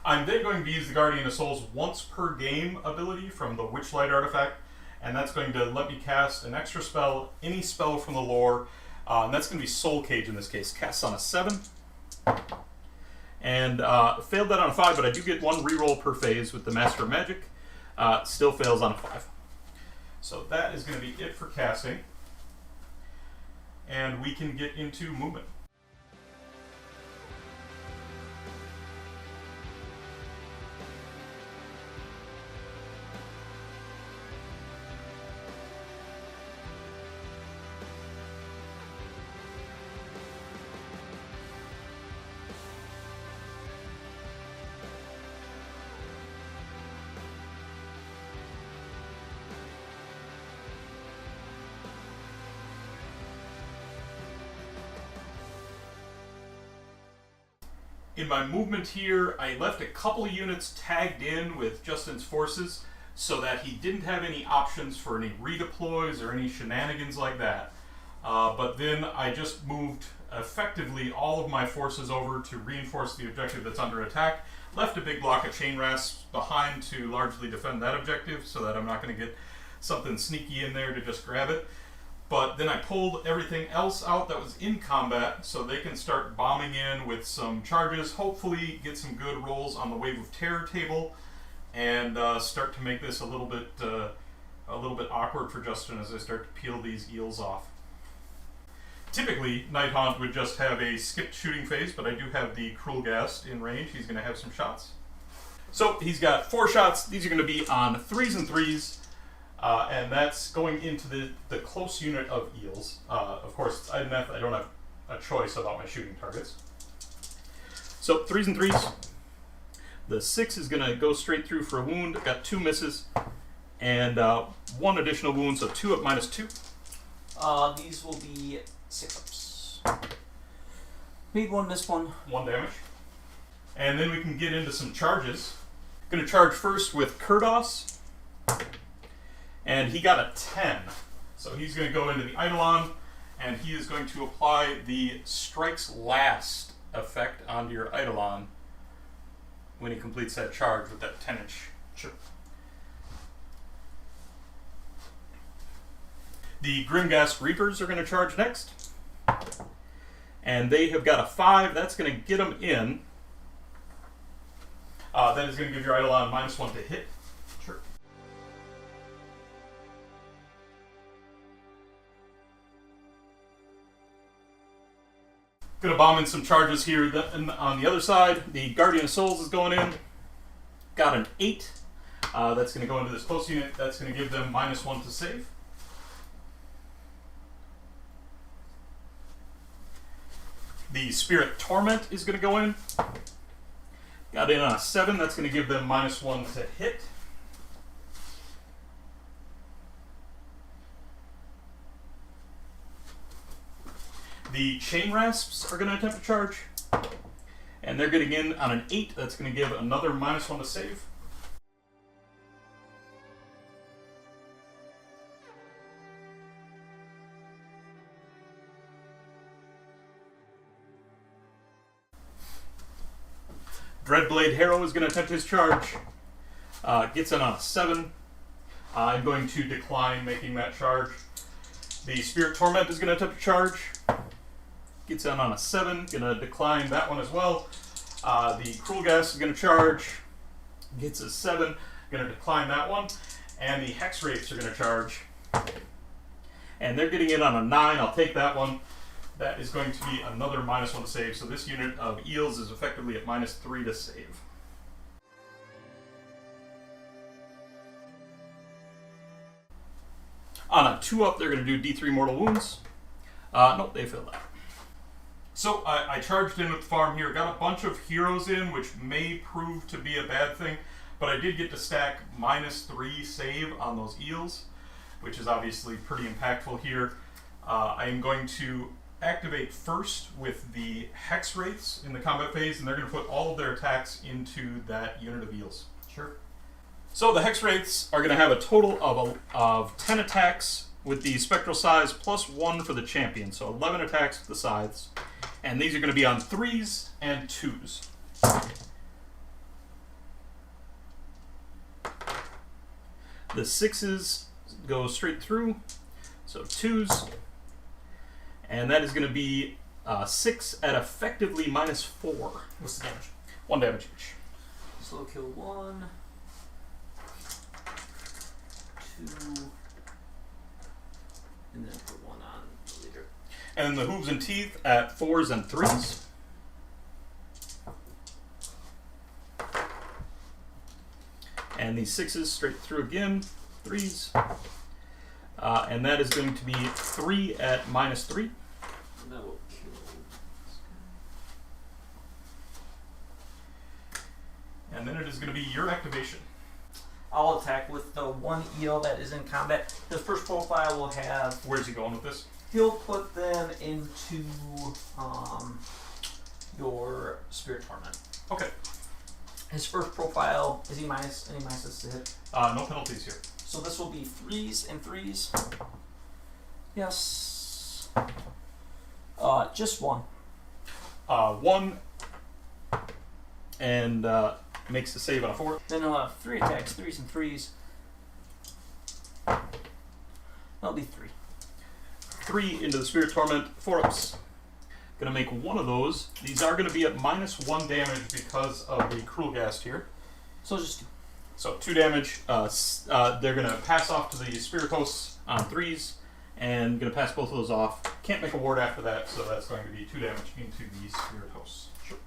I'm then going to use the Guardian of Souls once per game ability from the Witchlight artifact, and that's going to let me cast an extra spell, any spell from the lore, and that's going to be Soul Cage in this case. Casts on a 7, and failed that on a 5, but I do get 1 reroll per phase with the Master of Magic. Still fails on a 5. So that is going to be it for casting, and we can get into movement. In my movement here, I left a couple of units tagged in with Justin's forces so that he didn't have any options for any redeploys or any shenanigans like that. But then I just moved effectively all of my forces over to reinforce the objective that's under attack. Left a big block of chain rasps behind to largely defend that objective so that I'm not going to get something sneaky in there to just grab it. But then I pulled everything else out that was in combat so they can start bombing in with some charges, hopefully get some good rolls on the Wave of Terror table, and start to make this a little bit awkward for Justin as I start to peel these eels off. Typically, Nighthaunt would just have a skipped shooting phase, but I do have the Cruel Ghast in range. He's going to have some shots. So he's got 4 shots. These are going to be on 3s and 3s, and that's going into the close unit of eels. Of course, it's Idoneth. I don't have a choice about my shooting targets. So 3s and 3s. The 6 is going to go straight through for a wound. I've got 2 misses, and 1 additional wound, so 2 at -2. These will be 6-ups. Made 1, missed 1. 1 damage. And then we can get into some charges. Going to charge first with Kurdos. And he got a 10. So he's going to go into the Eidolon, and he is going to apply the Strikes Last effect onto your Eidolon when he completes that charge with that 10-inch. Sure. The Grimghast Reapers are going to charge next. And they have got a 5. That's going to get them in. That is going to give your Eidolon -1 to hit. Sure. Going to bomb in some charges here on the other side. The Guardian of Souls is going in. Got an 8. That's going to go into this close unit. That's going to give them -1 to save. The Spirit Torment is going to go in. Got in on a 7. That's going to give them -1 to hit. The Chain Rasps are going to attempt to charge. And they're getting in on an 8. That's going to give another -1 to save. Dreadblade Harrow is going to attempt his charge. Gets in on a 7. I'm going to decline making that charge. The Spirit Torment is going to attempt to charge. Gets in on a 7. Going to decline that one as well. The Cruel Ghast is going to charge. Gets a 7. Going to decline that one. And the Hex Wraiths are going to charge. And they're getting in on a 9. I'll take that one. That is going to be another -1 to save. So this unit of eels is effectively at -3 to save. On a 2-up, they're going to do D3 mortal wounds. Nope, they failed that. So I charged in with the farm here. Got a bunch of heroes in, which may prove to be a bad thing. But I did get to stack -3 save on those eels, which is obviously pretty impactful here. I am going to activate first with the Hex Wraiths in the combat phase, and they're going to put all of their attacks into that unit of eels. Sure. So the Hex Wraiths are going to have a total of 10 attacks with the Spectral Size +1 for the champion, so 11 attacks with the Scythes. And these are going to be on 3s and 2s. The 6s go straight through, so 2s. And that is going to be 6 at effectively -4. What's the damage? 1 damage each. Slow kill 1, 2, and then put 1 on the leader. And then the Hooves and Teeth at 4s and 3s. And the 6s straight through again, 3s. And that is going to be 3 at -3. And that will kill this guy. And then it is going to be your activation. I'll attack with the 1 eel that is in combat. His first profile will have... Where's he going with this? He'll put them into your Spirit Torment. Okay. His first profile, is he minus any minuses to hit? No penalties here. So this will be 3s and 3s. Yes. Just 1. 1 and makes the save on a 4. Then he'll have 3 attacks, 3s and 3s. That'll be 3. 3 into the Spirit Torment, 4-ups. Gonna make one of those. These are gonna be at -1 damage because of the Cruel Ghast here. So just 2. So 2 damage. They're gonna pass off to the Spirit Hosts on 3s, and gonna pass both of those off. Can't make a ward after that, so that's going to be 2 damage into the Spirit Hosts. Sure.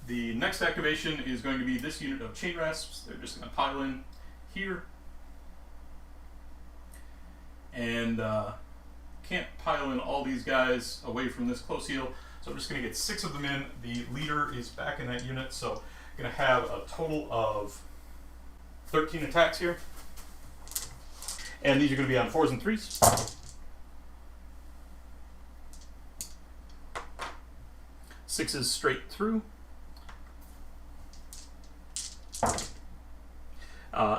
The next activation is going to be this unit of Chain Rasps. They're just gonna pile in here. And can't pile in all these guys away from this close heal, so I'm just going to get 6 of them in. The leader is back in that unit, so I'm going to have a total of 13 attacks here. And these are going to be on 4s and 3s. 6s straight through.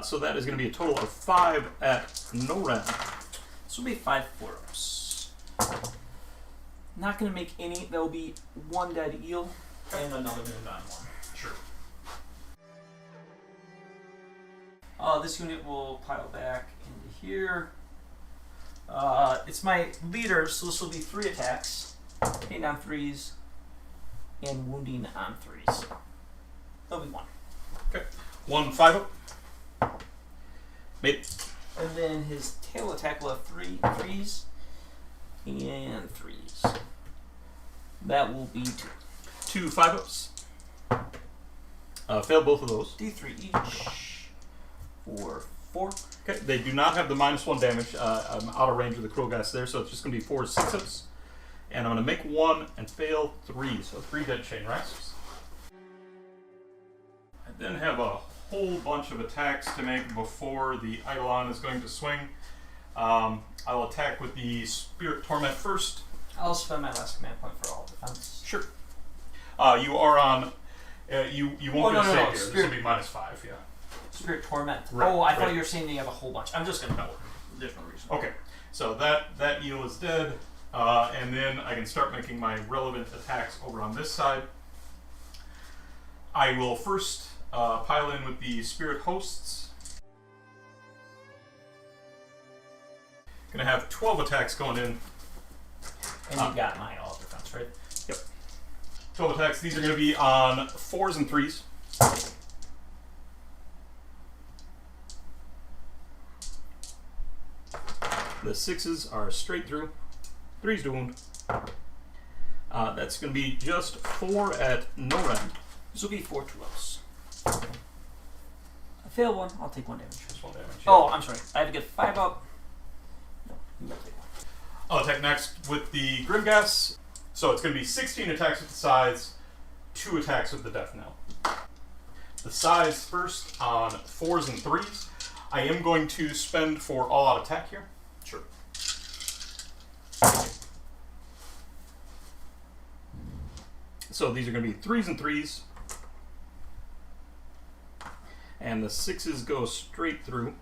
So that is going to be a total of 5 at no round. This will be 5 4-ups. Not going to make any. There will be 1 dead eel and another moon on 1. Sure. This unit will pile back into here. It's my leader, so this will be 3 attacks, hitting on 3s, and wounding on 3s. That'll be 1. Okay. 1 5-up. Made it. And then his tail attack will have 3 3s and 3s. That will be 2. 2 5-ups. Fail both of those. D3 each for 4. Okay, they do not have the -1 damage. I'm out of range of the Cruel Ghast there, so it's just going to be 4 6-ups. And I'm going to make 1 and fail 3, so 3 dead Chain Rasps. I then have a whole bunch of attacks to make before the Eidolon is going to swing. I'll attack with the Spirit Torment first. I'll spend my last command point for all defense. Sure. You are on. You won't get a save here. This will be -5. Yeah. Spirit Torment. Right, oh, I thought right. you were saying that you have a whole bunch. I'm just gonna know. There's no reason. Okay. So that eel is dead, and then I can start making my relevant attacks over on this side. I will first pile in with the Spirit Hosts. Gonna have 12 attacks going in. And you got my all defense, right? Yep. 12 attacks. These are going to be on 4s and 3s. The 6s are straight through. 3s to wound. That's going to be just 4 at no round. This will be 4 2-ups. I fail 1. I'll take 1 damage. Just 1 damage. Oh, I'm sorry. I have to get 5 up. No, you gotta take 1. I'll attack next with the Grimgas. So it's going to be 16 attacks with the sides, 2 attacks with the Death Knell. The sides first on 4s and 3s. I am going to spend for all-out attack here. Sure. So these are going to be 3s and 3s. And the 6s go straight through.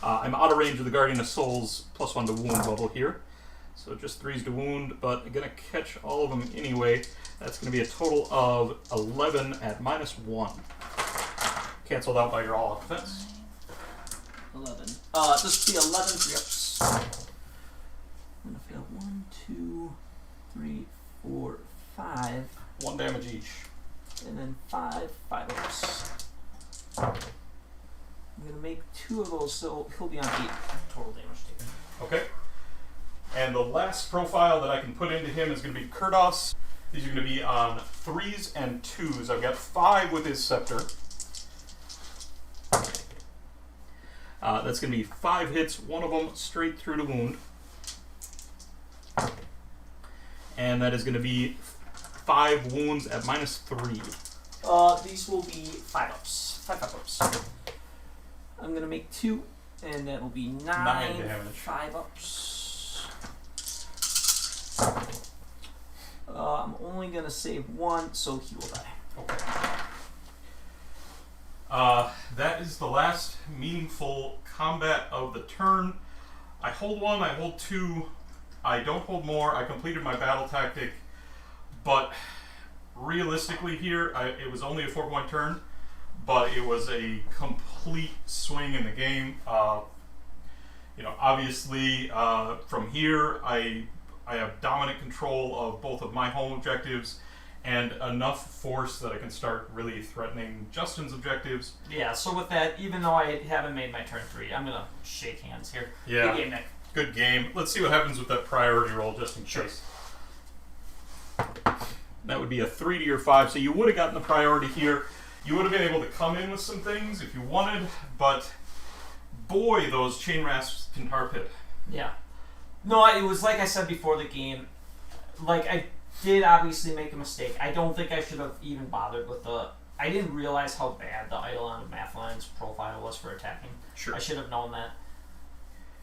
I'm out of range of the Guardian of Souls +1 to wound bubble here. So just 3s to wound, but I'm going to catch all of them anyway. That's going to be a total of 11 at -1. Canceled out by your all-out defense. 11. This will be 11 3-ups. I'm going to fail 1, 2, 3, 4, 5. 1 damage each. And then 5 5-ups. I'm going to make 2 of those, so he'll be on 8 total damage taken. Okay. And the last profile that I can put into him is going to be Kurdos. These are going to be on 3s and 2s. I've got 5 with his scepter. That's going to be 5 hits, 1 of them straight through to wound. And that is going to be 5 wounds at -3. These will be 5-ups. 5 5-ups. I'm going to make 2, and that will be 9 damage. 5-ups. I'm only only going to save 1, so he will die. Okay. That is the last meaningful combat of the turn. I hold 1, I hold 2, I don't hold more. I completed my battle tactic, but realistically here, it was only a 4-point turn, but it was a complete swing in the game. Obviously, from here, I have dominant control of both of my home objectives and enough force that I can start really threatening Justin's objectives. Yeah, so with that, even though I haven't made my turn 3, I'm going to shake hands here. Yeah. Good game, Nick. Good game. Let's see what happens with that priority roll just in case. That would be a 3 to your 5, so you would have gotten the priority here. You would have been able to come in with some things if you wanted, but boy, those chain rasps can tar pit. Yeah. No, it was like I said before the game, like I did obviously make a mistake. I don't think I should have even bothered with I didn't realize how bad the Eidolon of Mathline's profile was for attacking. Sure. I should have known that.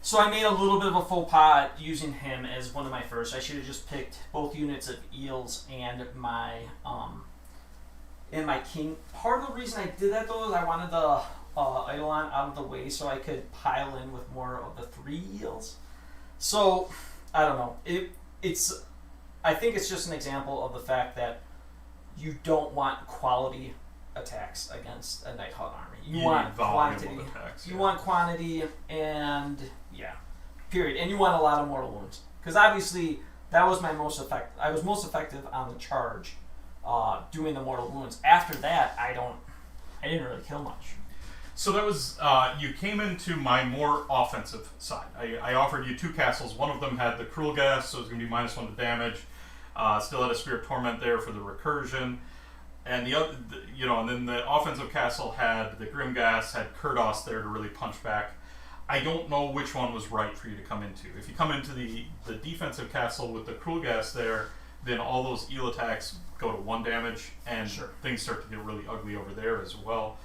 So I made a little bit of a faux pas using him as one of my first. I should have just picked both units of eels and my king. Part of the reason I did that though is I wanted the Eidolon out of the way so I could pile in with more of the 3 eels. So I don't know. I think it's just an example of the fact that you don't want quality attacks against a Nighthaunt army. You want quantity. Attacks, You want quantity and period. And you want a lot of mortal wounds. Because obviously that was my most effective. I was most effective on the charge, doing the mortal wounds. After that, I didn't really kill much. So that was, you came into my more offensive side. I offered you 2 castles. One of them had the Cruel Gas, so it was going to be -1 to damage. Still had a Spirit Torment there for the recursion. And the other, and then the offensive castle had the Grim Gas, had Kurdoss there to really punch back. I don't know which one was right for you to come into. If you come into the defensive castle with the Cruel Gas there, then all those eel attacks go to 1 damage, and things start to get really ugly over there as well.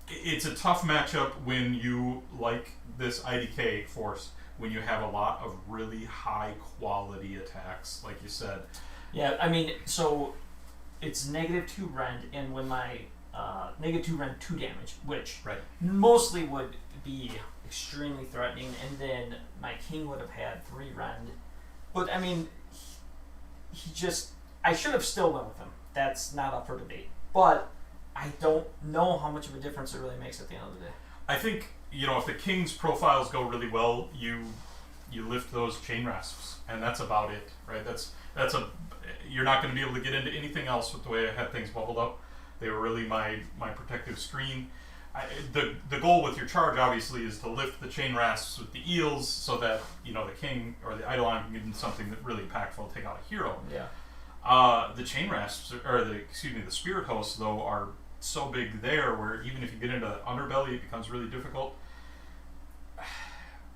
It's a tough matchup when you, like this IDK force, when you have a lot of really high quality attacks, like you said. Yeah, I mean, so it's -2 rend, and when my -2 rend 2 damage, which mostly would be extremely threatening, and then my king would have had 3 rend. But I mean, I should have still went with him. That's not up for debate. But I don't know how much of a difference it really makes at the end of the day. I think, if the king's profiles go really well, you lift those chain rasps, and that's about it, right? You're not going to be able to get into anything else with the way I had things bubbled up. They were really my protective screen. The goal with your charge, obviously, is to lift the chain rasps with the eels so that, the king or the Eidolon can get into something that really impactful, take out a hero. Yeah. The chain rasps, or the spirit hosts, though, are so big there where even if you get into the underbelly, it becomes really difficult.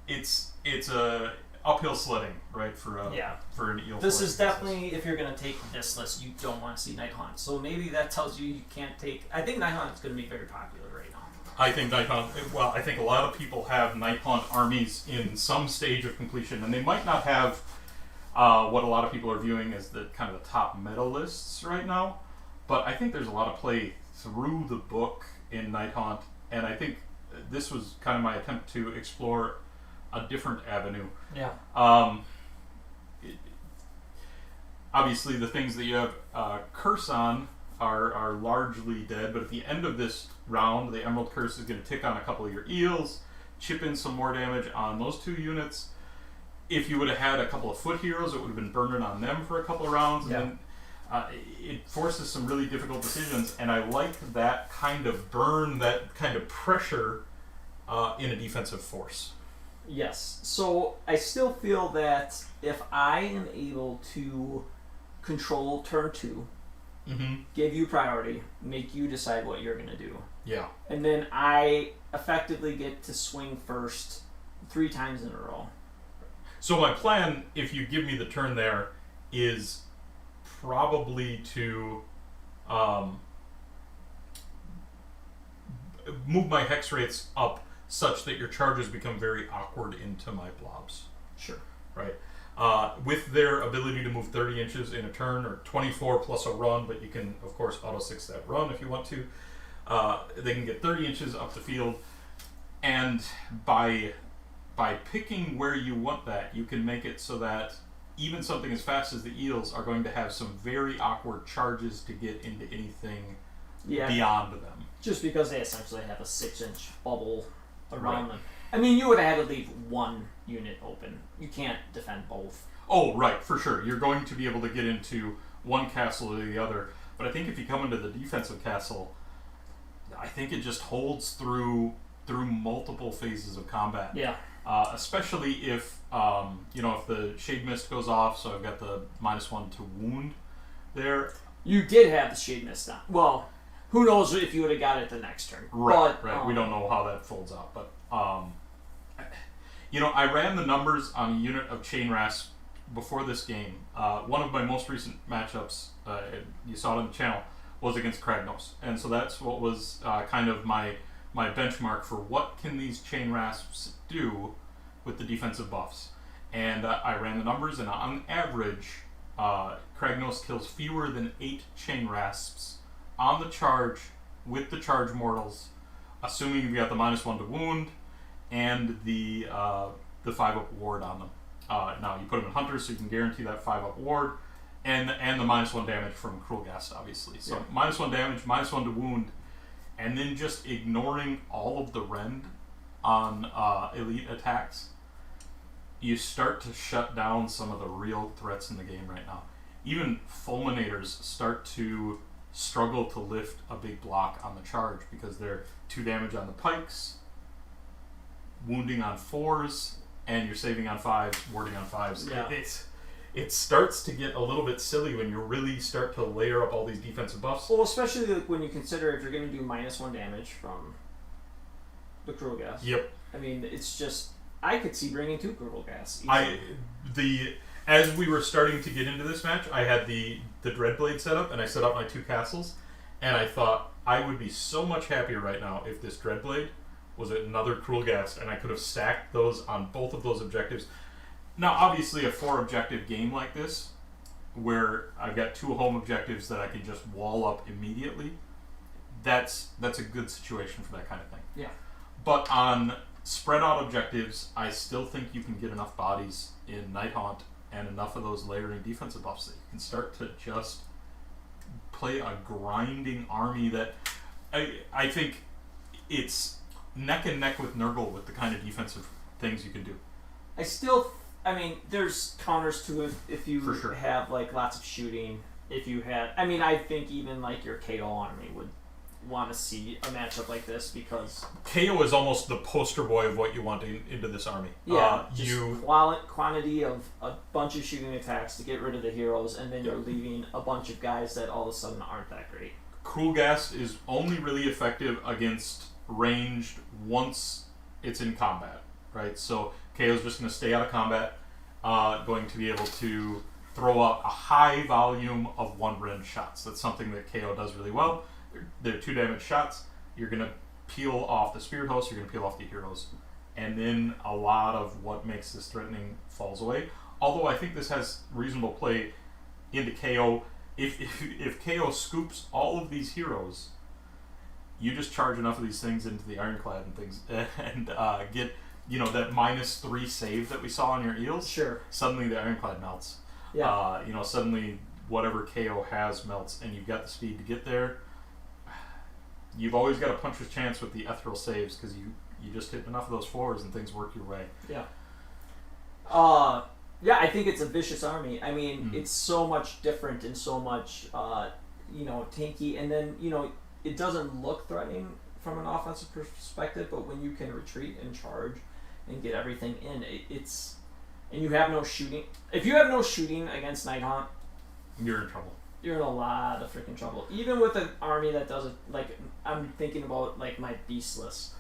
It's a uphill sledding, right, for an eel. This is definitely, if you're going to take this list, you don't want to see Nighthaunt. So maybe that tells you can't take. I think Nighthaunt is going to be very popular right now. I think Nighthaunt. Well, I think a lot of people have Nighthaunt armies in some stage of completion, and they might not have what a lot of people are viewing as the kind of the top meta lists right now. But I think there's a lot of play through the book in Nighthaunt, and I think this was kind of my attempt to explore a different avenue. Yeah. Obviously, the things that you have curse on are largely dead, but at the end of this round, the Emerald Curse is going to tick on a couple of your eels, chip in some more damage on those 2 units. If you would have had a couple of foot heroes, it would have been burning on them for a couple of rounds, and then it forces some really difficult decisions, and I like that kind of burn, that kind of pressure in a defensive force. Yes. So I still feel that if I am able to control turn 2, give you priority, make you decide what you're going to do. Yeah. And then I effectively get to swing first 3 times in a row. So my plan, if you give me the turn there, is probably to move my hex rates up such that your charges become very awkward into my blobs. Sure. Right. with their ability to move 30 inches in a turn, or 24 plus a run, but you can, of course, auto-6 that run if you want to. They can get 30 inches up the field, and by picking where you want that, you can make it so that even something as fast as the eels are going to have some very awkward charges to get into anything beyond them. Just because they essentially have a 6-inch bubble around them. I mean, you would have had to leave one unit open. You can't defend both. Oh, right, for sure. You're going to be able to get into one castle or the other, but I think if you come into the defensive castle, I think it just holds through multiple phases of combat. Yeah. Especially if if the Shade Mist goes off, so I've got the -1 to wound there. You did have the Shade Mist on. Well, who knows if you would have got it the next turn. Right. We don't know how that folds out, but I ran the numbers on a unit of Chain Rasp before this game. One of my most recent matchups, you saw it on the channel, was against Kurdos, and so that's what was kind of my benchmark for what can these Chain Rasps do with the defensive buffs. And I ran the numbers, and on average, Kurdos kills fewer than 8 Chain Rasps on the charge with the charge mortals, assuming you've got the -1 to wound and the 5-up ward on them. Now you put them in hunters, so you can guarantee that 5-up ward and the -1 damage from Cruel Ghast, obviously. So -1 damage, -1 to wound, and then just ignoring all of the rend on elite attacks, you start to shut down some of the real threats in the game right now. Even fulminators start to struggle to lift a big block on the charge because they're 2 damage on the pikes, wounding on 4s, and you're saving on 5s, warding on 5s. Yeah. It starts to get a little bit silly when you really start to layer up all these defensive buffs. Well, especially when you consider if you're going to do -1 damage from the Cruel Ghast. Yep. I mean, it's just... I could see bringing 2 Cruel Ghasts. As we were starting to get into this match, I had the Dreadblade set up, and I set up my 2 castles, and I thought I would be so much happier right now if this Dreadblade was another Cruel Ghast, and I could have stacked those on both of those objectives. Now, obviously, a 4-objective game like this, where I've got 2 home objectives that I can just wall up immediately, that's a good situation for that kind of thing. Yeah. But on spread out objectives, I still think you can get enough bodies in Nighthaunt and enough of those layering defensive buffs that you can start to just play a grinding army that I think it's neck and neck with Nurgle with the kind of defensive things you can do. There's counters to it if you have like lots of shooting. If you had, I think even like your KO army would want to see a matchup like this because KO is almost the poster boy of what you want into this army. Yeah, quantity of a bunch of shooting attacks to get rid of the heroes, and then you're leaving a bunch of guys that all of a sudden aren't that great. Cruel Ghast is only really effective against ranged once it's in combat, right? So KO is just going to stay out of combat, going to be able to throw out a high volume of 1-rend shots. That's something that KO does really well. They're 2 damage shots. You're going to peel off the Spirit Host, you're going to peel off the heroes. And then a lot of what makes this threatening falls away. Although I think this has reasonable play into KO. If KO scoops all of these heroes, you just charge enough of these things into the Ironclad and things and get that -3 save that we saw on your eels. Sure. Suddenly the Ironclad melts. Yeah. Suddenly whatever KO has melts, and you've got the speed to get there. You've always got a puncher's chance with the ethereal saves because you just hit enough of those 4s and things work your way. Yeah. I think it's a vicious army. It's so much different and so much, tanky, and then it doesn't look threatening from an offensive perspective, but when you can retreat and charge and get everything in, and you have no shooting. If you have no shooting against Nighthaunt, you're in trouble. You're in a lot of freaking trouble. Even with an army that doesn't, I'm thinking about, my beast list.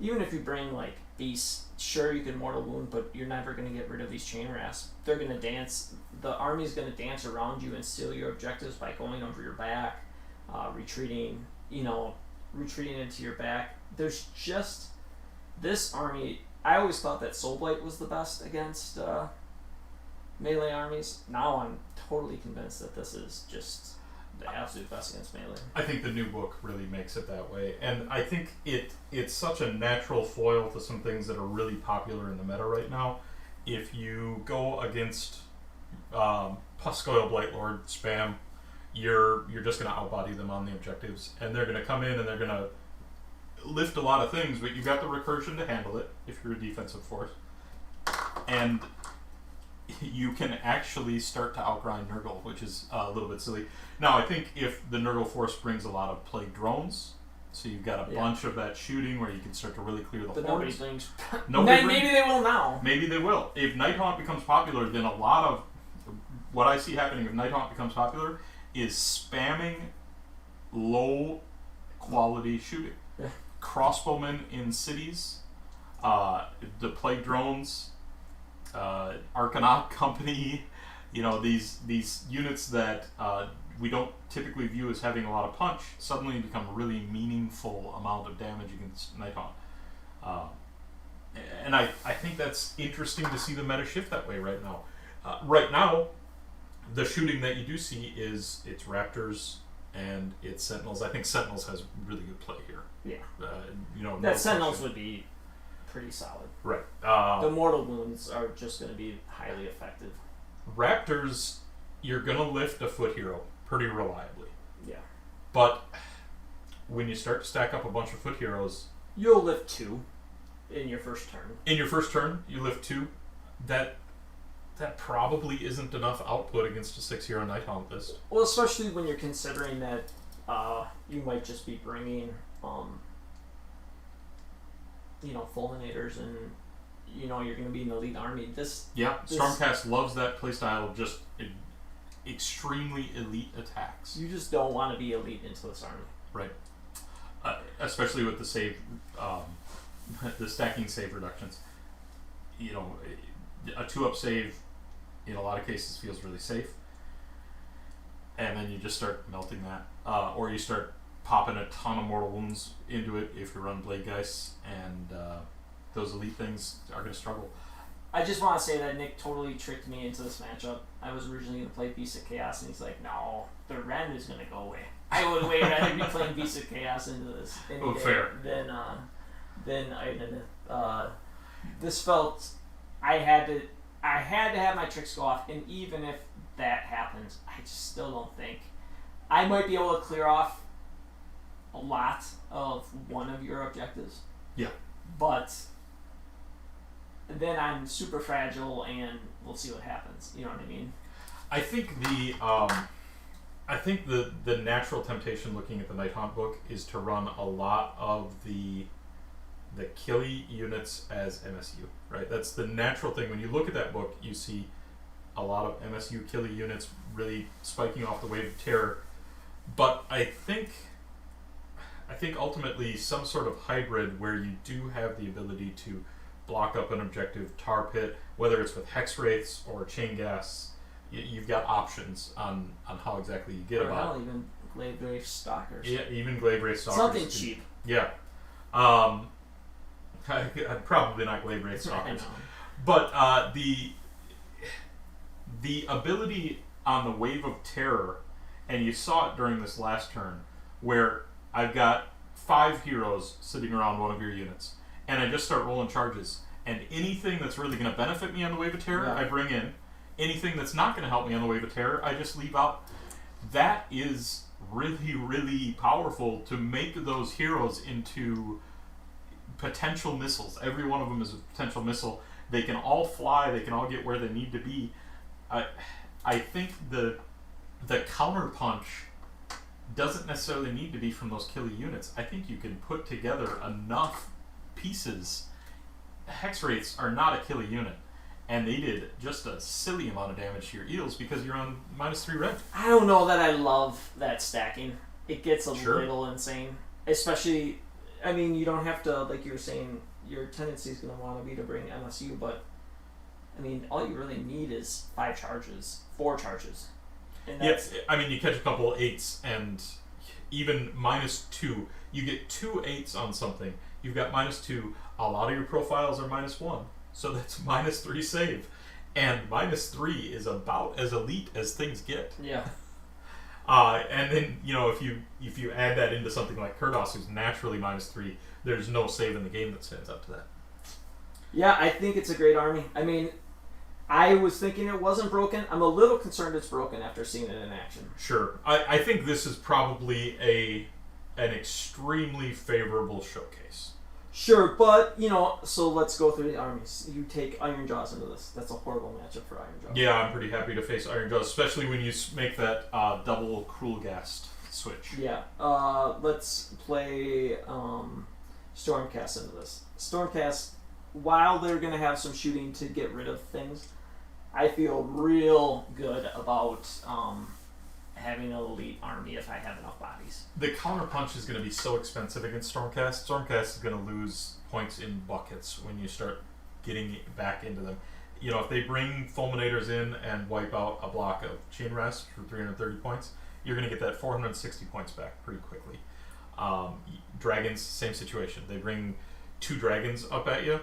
Even if you bring, beasts, sure, you can mortal wound, but you're never going to get rid of these Chain Rasps. They're going to dance. The army's going to dance around you and steal your objectives by going over your back, retreating into your back. There's just this army. I always thought that Soulblight was the best against melee armies. Now I'm totally convinced that this is just the absolute best against melee. I think the new book really makes it that way, and I think it's such a natural foil to some things that are really popular in the meta right now. If you go against Puscoil Blightlord spam, you're just going to outbody them on the objectives, and they're going to come in and they're going to lift a lot of things, but you've got the recursion to handle it if you're a defensive force, and you can actually start to outgrind Nurgle, which is a little bit silly. Now, I think if the Nurgle force brings a lot of plague drones, so you've got a bunch of that shooting where you can start to really clear the But hordes. maybe they will now. Maybe they will. If Nighthaunt becomes popular, then a lot of what I see happening if Nighthaunt becomes popular is spamming low quality shooting. Yeah. Crossbowmen in cities, the plague drones, Arcanaut Company, these units that we don't typically view as having a lot of punch suddenly become a really meaningful amount of damage against Nighthaunt. And I think that's interesting to see the meta shift that way right now. Right now, the shooting that you do see is it's Raptors and it's Sentinels. I think Sentinels has really good play here. Yeah. No Sentinels question. would be pretty solid. Right. The mortal wounds are just going to be highly effective. Raptors, you're going to lift a foot hero pretty reliably. Yeah. But when you start to stack up a bunch of foot heroes... You'll lift 2 in your first turn. In your first turn, you lift 2. That probably isn't enough output against a 6-hero Nighthaunt list. Well, especially when you're considering that you might just be bringing, fulminators and, you're going to be an elite army. Stormcast loves that playstyle of just extremely elite attacks. You just don't want to be elite into this army. Right. Especially with the save, the stacking save reductions. A 2-up save in a lot of cases feels really safe, and then you just start melting that, or you start popping a ton of mortal wounds into it if you run Blade Geists, and those elite things are going to struggle. I just want to say that Nick totally tricked me into this matchup. I was originally going to play Beast of Chaos, and he's like, no, the Ren is going to go away. I would way rather be playing Beast of Chaos into this any day fair. than Idoneth. This felt... I had to have my tricks go off, and even if that happens, I just still don't think I might be able to clear off a lot of one of your objectives. Yeah. But then I'm super fragile, and we'll see what happens. You know what I mean? I think the natural temptation looking at the Nighthaunt book is to run a lot of the killy units as MSU, right? That's the natural thing. When you look at that book, you see a lot of MSU killy units really spiking off the wave of terror. But I think ultimately some sort of hybrid where you do have the ability to block up an objective, tar pit, whether it's with Hex Wraiths or Chain Gas, you've got options on how exactly you get about it. Even Glaive Wraith Stalkers. Yeah, even Glaive Wraith Stalkers. Something cheap. Yeah. I'd probably not Glaive Wraith Stalkers. But the ability on the Wave of Terror, and you saw it during this last turn, where I've got 5 heroes sitting around one of your units, and I just start rolling charges, and anything that's really going to benefit me on the Wave of Terror, I bring in. Anything that's not going to help me on the Wave of Terror, I just leave out. That is really, really powerful to make those heroes into potential missiles. Every one of them is a potential missile. They can all fly. They can all get where they need to be. I think the counterpunch doesn't necessarily need to be from those killy units. I think you can put together enough pieces. Hex Wraiths are not a killy unit, and they did just a silly amount of damage to your eels because you're on -3 red. I don't know that I love that stacking. It gets a little insane. Especially, I mean, you don't have to, like you were saying, your tendency is going to want to be to bring MSU, but I mean, all you really need is 4 charges. And that's, I mean, you catch a couple 8s, and even -2, you get 2 8s on something. You've got -2. A lot of your profiles are -1, so that's -3 save. and -3 is about as elite as things get. Yeah. And then if you add that into something like Kurdos, who's naturally -3, there's no save in the game that stands up to that. Yeah, I think it's a great army. I mean, I was thinking it wasn't broken. I'm a little concerned it's broken after seeing it in action. Sure. I think this is probably an extremely favorable showcase. Sure, but, so let's go through the armies. You take Ironjaws into this. That's a horrible matchup for Ironjaws. Yeah, I'm pretty happy to face Ironjaws, especially when you make that double Cruelgast switch. Yeah. Let's play Stormcast into this. Stormcast, while they're going to have some shooting to get rid of things, I feel real good about having an elite army if I have enough bodies. The counterpunch is going to be so expensive against Stormcast. Stormcast is going to lose points in buckets when you start getting back into them. If they bring Fulminators in and wipe out a block of Chain Rest for 330 points, you're going to get that 460 points back pretty quickly. Dragons, same situation. They bring 2 dragons up at you.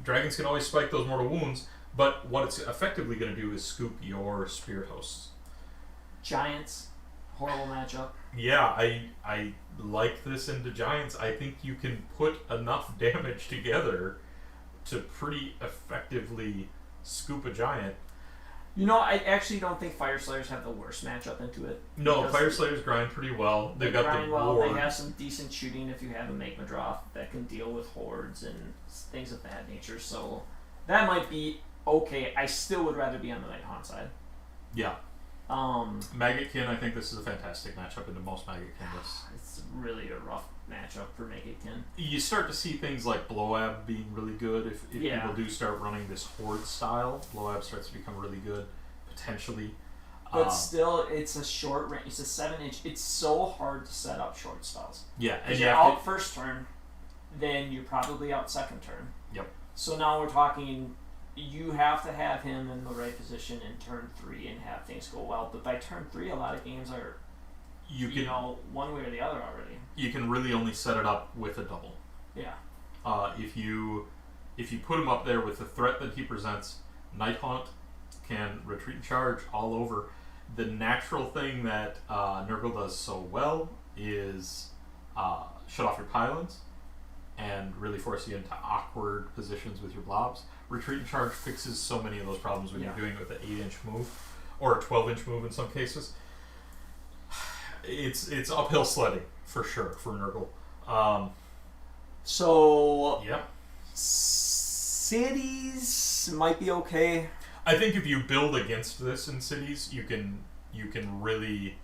Dragons can always spike those mortal wounds, but what it's effectively going to do is scoop your spirit hosts. Giants, horrible matchup. Yeah, I like this into Giants. I think you can put enough damage together to pretty effectively scoop a Giant. I actually don't think Fire Slayers have the worst matchup into it. No, Fire Slayers grind pretty well. They've got grind the well. board. They have some decent shooting if you have a Magma Draw that can deal with hordes and things of that nature. So that might be okay. I still would rather be on the Nighthaunt side. Yeah. Maggotkin, I think this is a fantastic matchup into most Maggotkin lists. It's really a rough matchup for Maggotkin. You start to see things like Blowab being really good if people do start running this horde style. Blowab starts to become really good, potentially. But still, it's a short range. It's a 7-inch. It's so hard to set up short spells. Yeah, and you're out first turn, then you're probably out second turn. Yep. So now we're talking. You have to have him in the right position in turn 3 and have things go well. But by turn 3, a lot of games are, one way or the other already. You can really only set it up with a double. Yeah. If you put him up there with the threat that he presents, Nighthaunt can retreat and charge all over. The natural thing that Nurgle does so well is shut off your pylons and really force you into awkward positions with your blobs. Retreat and charge fixes so many of those problems when you're doing it with an 8-inch move or a 12-inch move in some cases. It's uphill sledding for sure for Nurgle. Cities might be okay. I think if you build against this in cities, you can really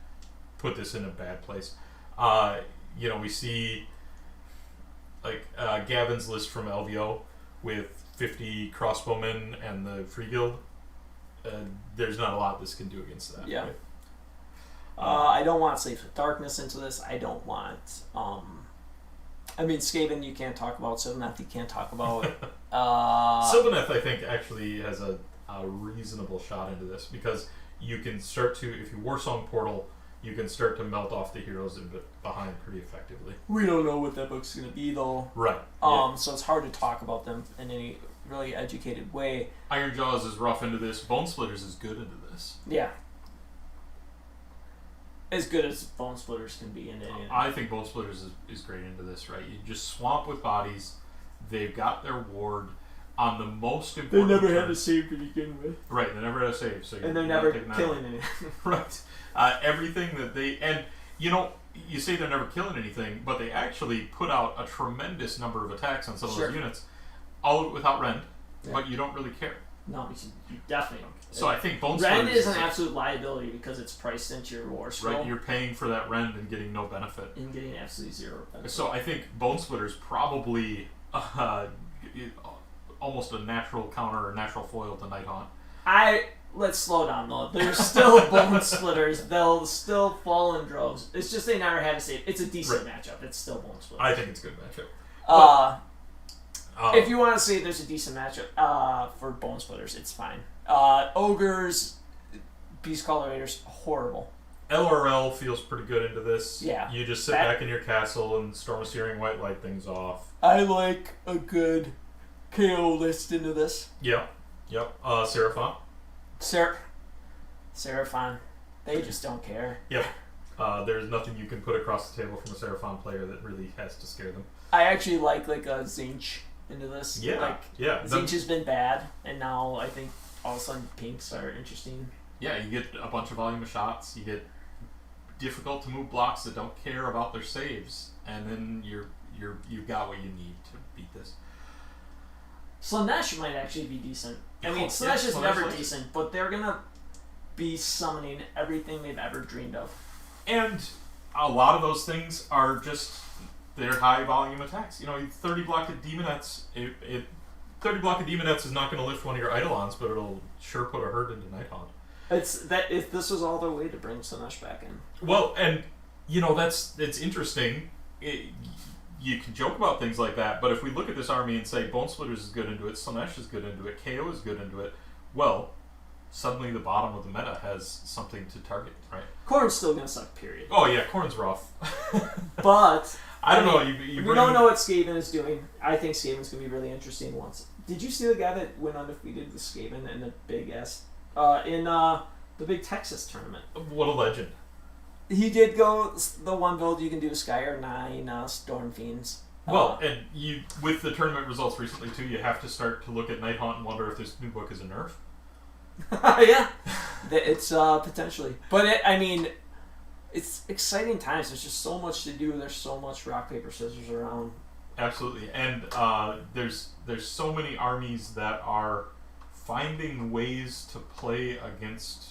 put this in a bad place. We see like Gavin's list from LVO with 50 crossbowmen and the Free Guild. There's not a lot this can do against that. Yeah. Right? I don't want Slaves with Darkness into this. I don't want. Skaven you can't talk about. Sylvaneth you can't talk about. Sylvaneth I think actually has a reasonable shot into this because you can start to, if you Warsong Portal, you can start to melt off the heroes behind pretty effectively. We don't know what that book's going to be though. Right. So it's hard to talk about them in any really educated way. Ironjaws is rough into this. Bone Splitters is good into this. Yeah. As good as Bone Splitters can be into any. I think Bone Splitters is great into this, right? You just swamp with bodies. They've got their ward on the most important. They never had a save to begin with. Right, they never had a save, so and they're never killing anything. Right. Everything that they you say they're never killing anything, but they actually put out a tremendous number of attacks on some of those units, all of it without rend, but you don't really care. No, you definitely don't. So I think Bone Rend is an absolute liability because it's priced into your war scroll. Right, you're paying for that rend and getting no benefit. And getting absolutely zero benefit. So I think Bone Splitter's probably almost a natural counter or natural foil to Nighthaunt. Let's slow down though. There's still Bone Splitters. They'll still fall in droves. It's just they never had a save. It's a decent matchup. It's still Bone Splitters. I think it's a good matchup. If you want to say there's a decent matchup for Bone Splitters, it's fine. Ogres, Beast Colorators, horrible. LRL feels pretty good into this. Yeah. You just sit back in your castle and Storm of Searing White light things off. I like a good KO list into this. Yep. Seraphon. Seraphon. They just don't care. Yep. There's nothing you can put across the table from a Seraphon player that really has to scare them. I actually like a Zinch into this. Yeah. Zinch has been bad, and now I think all of a sudden pinks are interesting. Yeah, you get a bunch of volume of shots. You get difficult to move blocks that don't care about their saves, and then you've got what you need to beat this. Slanesh might actually be decent. I mean, Slanesh is never decent, but they're gonna be summoning everything they've ever dreamed of. And a lot of those things are just their high volume attacks. 30 block of Demonettes. 30 block of Demonettes is not going to lift one of your Eidolons, but it'll sure put a hurt into Nighthaunt. If this was all the way to bring Slanesh back in. Well, and it's interesting. You can joke about things like that, but if we look at this army and say Bone Splitters is good into it, Slanesh is good into it, KO is good into it, well, suddenly the bottom of the meta has something to target, right? Khorne's still gonna suck, period. Oh yeah, Khorne's rough. But I don't know. We don't know what Skaven is doing. I think Skaven's gonna be really interesting once. Did you see the guy that went undefeated with Skaven in the big the big Texas tournament? What a legend! He did go the one build you can do Skyer 9 Storm Fiends. Well, and with the tournament results recently too, you have to start to look at Nighthaunt and wonder if this new book is a nerf. Yeah, it's potentially, but it's exciting times. There's just so much to do. There's so much rock paper scissors around. Absolutely, and there's so many armies that are finding ways to play against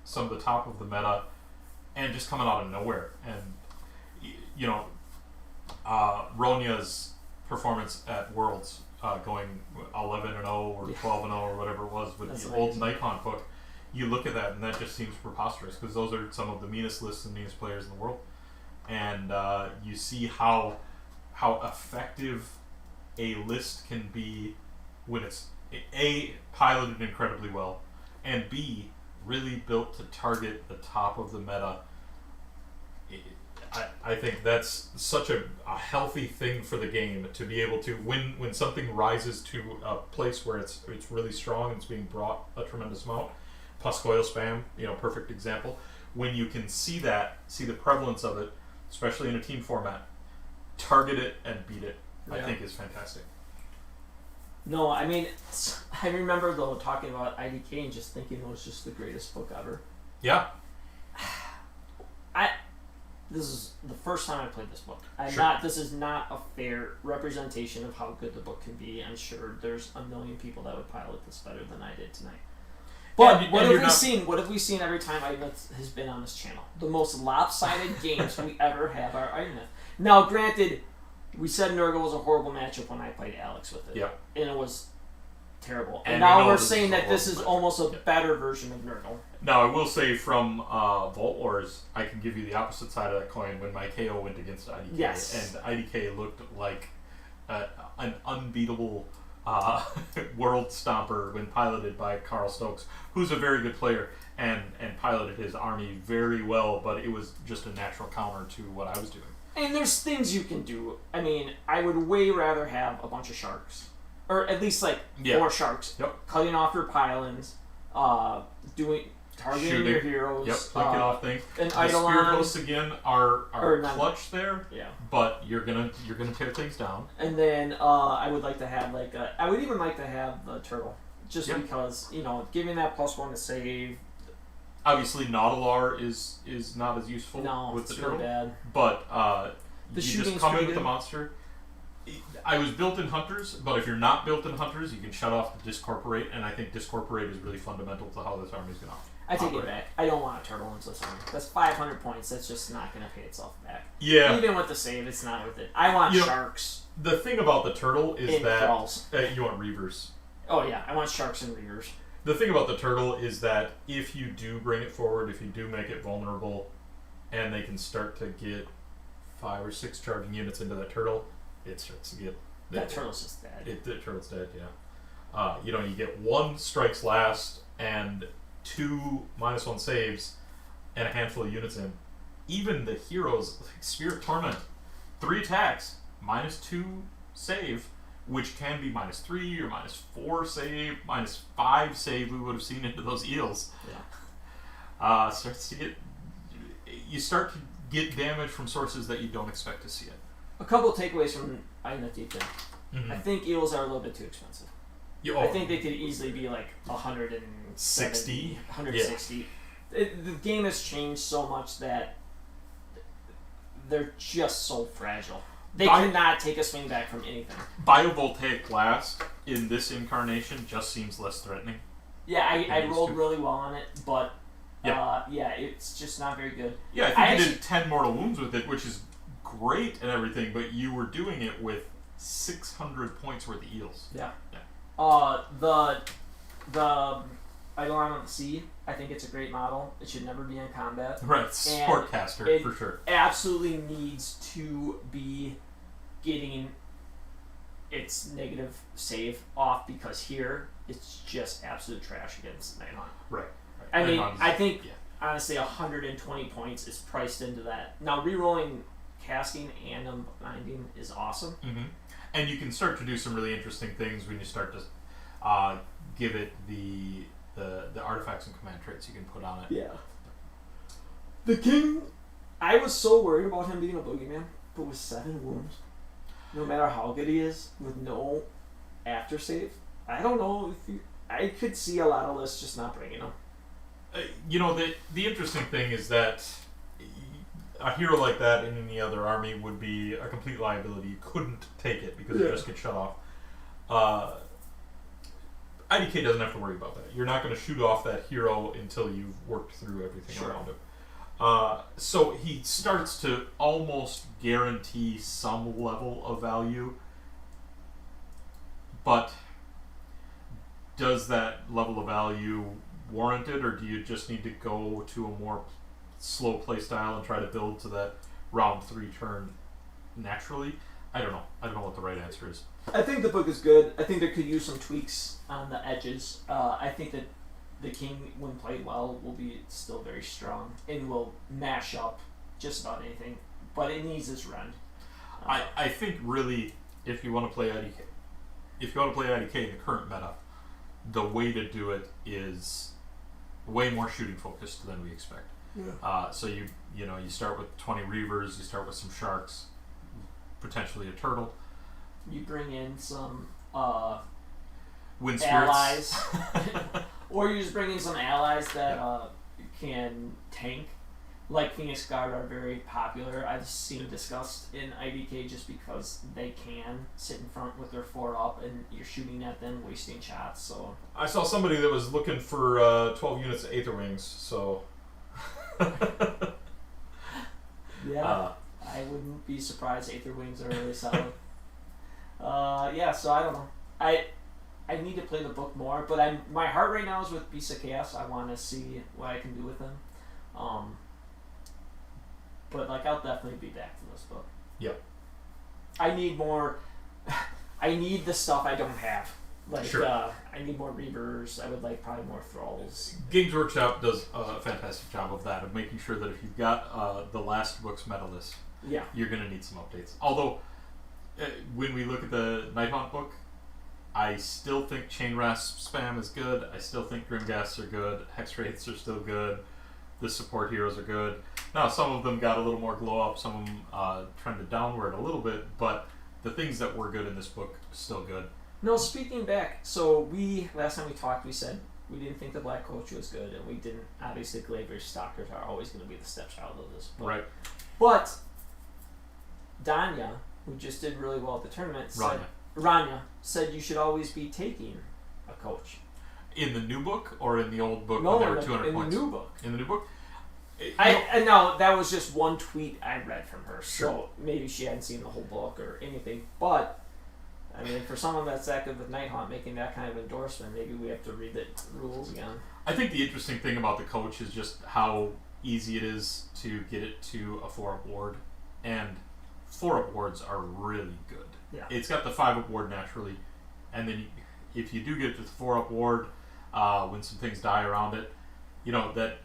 some of the top of the meta, and just coming out of nowhere. And Ronya's performance at Worlds. Going 11-0 or 12-0 or whatever it was with the old Nighthaunt book, you look at that and that just seems preposterous because those are some of the meanest lists and meanest players in the world, and you see how effective a list can be when it's A, piloted incredibly well, and B, really built to target the top of the meta. I think that's such a healthy thing for the game to be able to, when something rises to a place where it's really strong and it's being brought a tremendous amount. Puscoil spam, perfect example. When you can see the prevalence of it, especially in a team format, target it and beat it, yeah. I think is fantastic. No, I mean, I remember though talking about IDK and just thinking it was just the greatest book ever. Yeah. This is the first time I played this book. This is not a fair representation of how good the book can be. I'm sure there's a million people that would pilot this better than I did tonight. But what have we seen every time Idoneth has been on this channel? The most lopsided games we ever have are Idoneth. Now, granted, we said Nurgle was a horrible matchup when I played Alex with it. Yeah. And it was terrible. And now we're saying that this is almost a better version of Nurgle. Now, I will say from Vault Wars, I can give you the opposite side of that coin when my KO went against IDK. Yes. And IDK looked like an unbeatable world stomper when piloted by Carl Stokes, who's a very good player and piloted his army very well, but it was just a natural counter to what I was doing. And there's things you can do. I mean, I would way rather have a bunch of sharks. Or at least 4 sharks. Yep. Cutting off your pylons, targeting your heroes. Yep, flanking off things. And the Eidolon. Spirit Hosts again are clutch there. Yeah. But you're gonna tear things down. And then I would like to have I would even like to have the turtle. Just because, giving that +1 to save. Obviously Nautilor is not as useful with the turtle. Bad. But you just come in with the monster. I was built in Hunters, but if you're not built in Hunters, you can shut off the Discorporate, and I think Discorporate is really fundamental to how this army is going to operate. I take it back. I don't want a turtle into this army. That's 500 points. That's just not going to pay itself back. Yeah. Even with the save, it's not worth it. I want sharks. The thing about the turtle is that crawls. You want Reavers. Oh yeah, I want sharks and Reavers. The thing about the turtle is that if you do bring it forward, if you do make it vulnerable, and they can start to get 5 or 6 charging units into that turtle, it starts to get... That turtle's just dead. The turtle's dead, yeah. You get 1 strikes last and 2 -1 saves and a handful of units in. Even the heroes, like Spirit Torment, 3 attacks, -2 save, which can be -3 or -4 save, -5 save. We would have seen into those eels. Yeah. You start to get damage from sources that you don't expect to see it. A couple takeaways from Idoneth Deepkin. Mm-hmm. I think eels are a little bit too expensive. I think they could easily be like 160. 160. Yeah. The game has changed so much that they're just so fragile. They cannot take a swing back from anything. Biovoltaic glass in this incarnation just seems less threatening. Yeah, I rolled really well on it, but it's just not very good. Yeah, I think you did 10 mortal wounds with it, which is great and everything, but you were doing it with 600 points worth of eels. Yeah. The Eidolon of the Sea, I think it's a great model. It should never be in combat. Right, sportcaster for sure. Absolutely needs to be getting its negative save off, because here it's just absolute trash against Nighthaunt. Right. I mean, I think honestly 120 points is priced into that. Now rerolling casting and unbinding is awesome. Mm-hmm. And you can start to do some really interesting things when you start to give it the artifacts and command traits you can put on it. Yeah. The king, I was so worried about him being a boogeyman, but with 7 wounds, no matter how good he is, with no after save, I don't know if I could see a lot of lists just not bringing him. The interesting thing is that a hero like that in any other army would be a complete liability. You couldn't take it because it just gets shut off. IDK doesn't have to worry about that. You're not going to shoot off that hero until you've worked through everything around him. So he starts to almost guarantee some level of value, but does that level of value warrant it, or do you just need to go to a more slow play style and try to build to that round 3 turn naturally? I don't know. I don't know what the right answer is. I think the book is good. I think there could use some tweaks on the edges. I think that the king, when played well, will be still very strong and will mash up just about anything. But it needs this run. I think really, if you want to play IDK, in the current meta, the way to do it is way more shooting focused than we expect. Yeah. So you start with 20 reavers, you start with some sharks, potentially a turtle. You bring in some wind spirits. allies, or you just bring in some allies that can tank. Like Phoenix Guard are very popular. I've seen discussed in IDK just because they can sit in front with their 4 up and you're shooting at them, wasting shots. So I saw somebody that was looking for 12 units of Aether Wings, so I wouldn't be surprised. Aether Wings are really solid. So I don't know. I need to play the book more, but my heart right now is with Beast of Chaos. I want to see what I can do with him. But I'll definitely be back to this book. Yep. I need more. I need the stuff I don't have. I need more Reavers. I would like probably more Thralls. Games Workshop does a fantastic job of that, of making sure that if you've got the last book's meta list, you're going to need some updates. Although, when we look at the Nighthaunt book, I still think Chain Rasp spam is good. I still think Grimghasts are good. Hex Wraiths are still good. The support heroes are good. Now, some of them got a little more glow up. Some of them trended downward a little bit, but the things that were good in this book are still good. No, speaking back, so last time we talked, we said we didn't think the Black Coach was good, and we didn't. Obviously, Glavier Stalkers are always going to be the stepchild of this book. Right. But Danya, who just did really well at the tournament, Rania said you should always be taking a coach. In the new book or in the old book No, when they were 200 points? In the new book. In the new book? No, that was just one tweet I read from her, Sure. so maybe she hadn't seen the whole book or anything. But, I mean, for someone that's that good with Nighthaunt making that kind of endorsement, maybe we have to read the rules again. I think the interesting thing about the coach is just how easy it is to get it to a 4-up ward, and 4-up wards are really good. Yeah. It's got the 5-up ward naturally, and then if you do get it to the 4-up ward, when some things die around it, that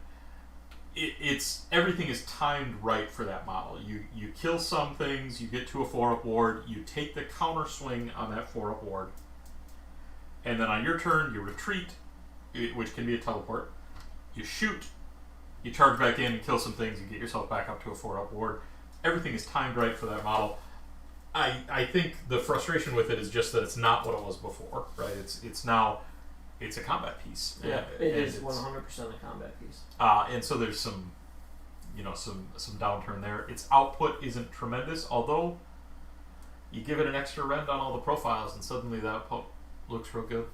it's everything is timed right for that model. You kill some things, you get to a 4-up ward, you take the counter swing on that 4-up ward, and then on your turn you retreat, which can be a teleport. You shoot, you charge back in and kill some things, you get yourself back up to a 4-up ward. Everything is timed right for that model. I think the frustration with it is just that it's not what it was before, right? It's now it's a combat piece. Yeah, it is 100% a combat piece. And so there's some downturn there. Its output isn't tremendous, although you give it an extra rend on all the profiles, and suddenly that looks real good.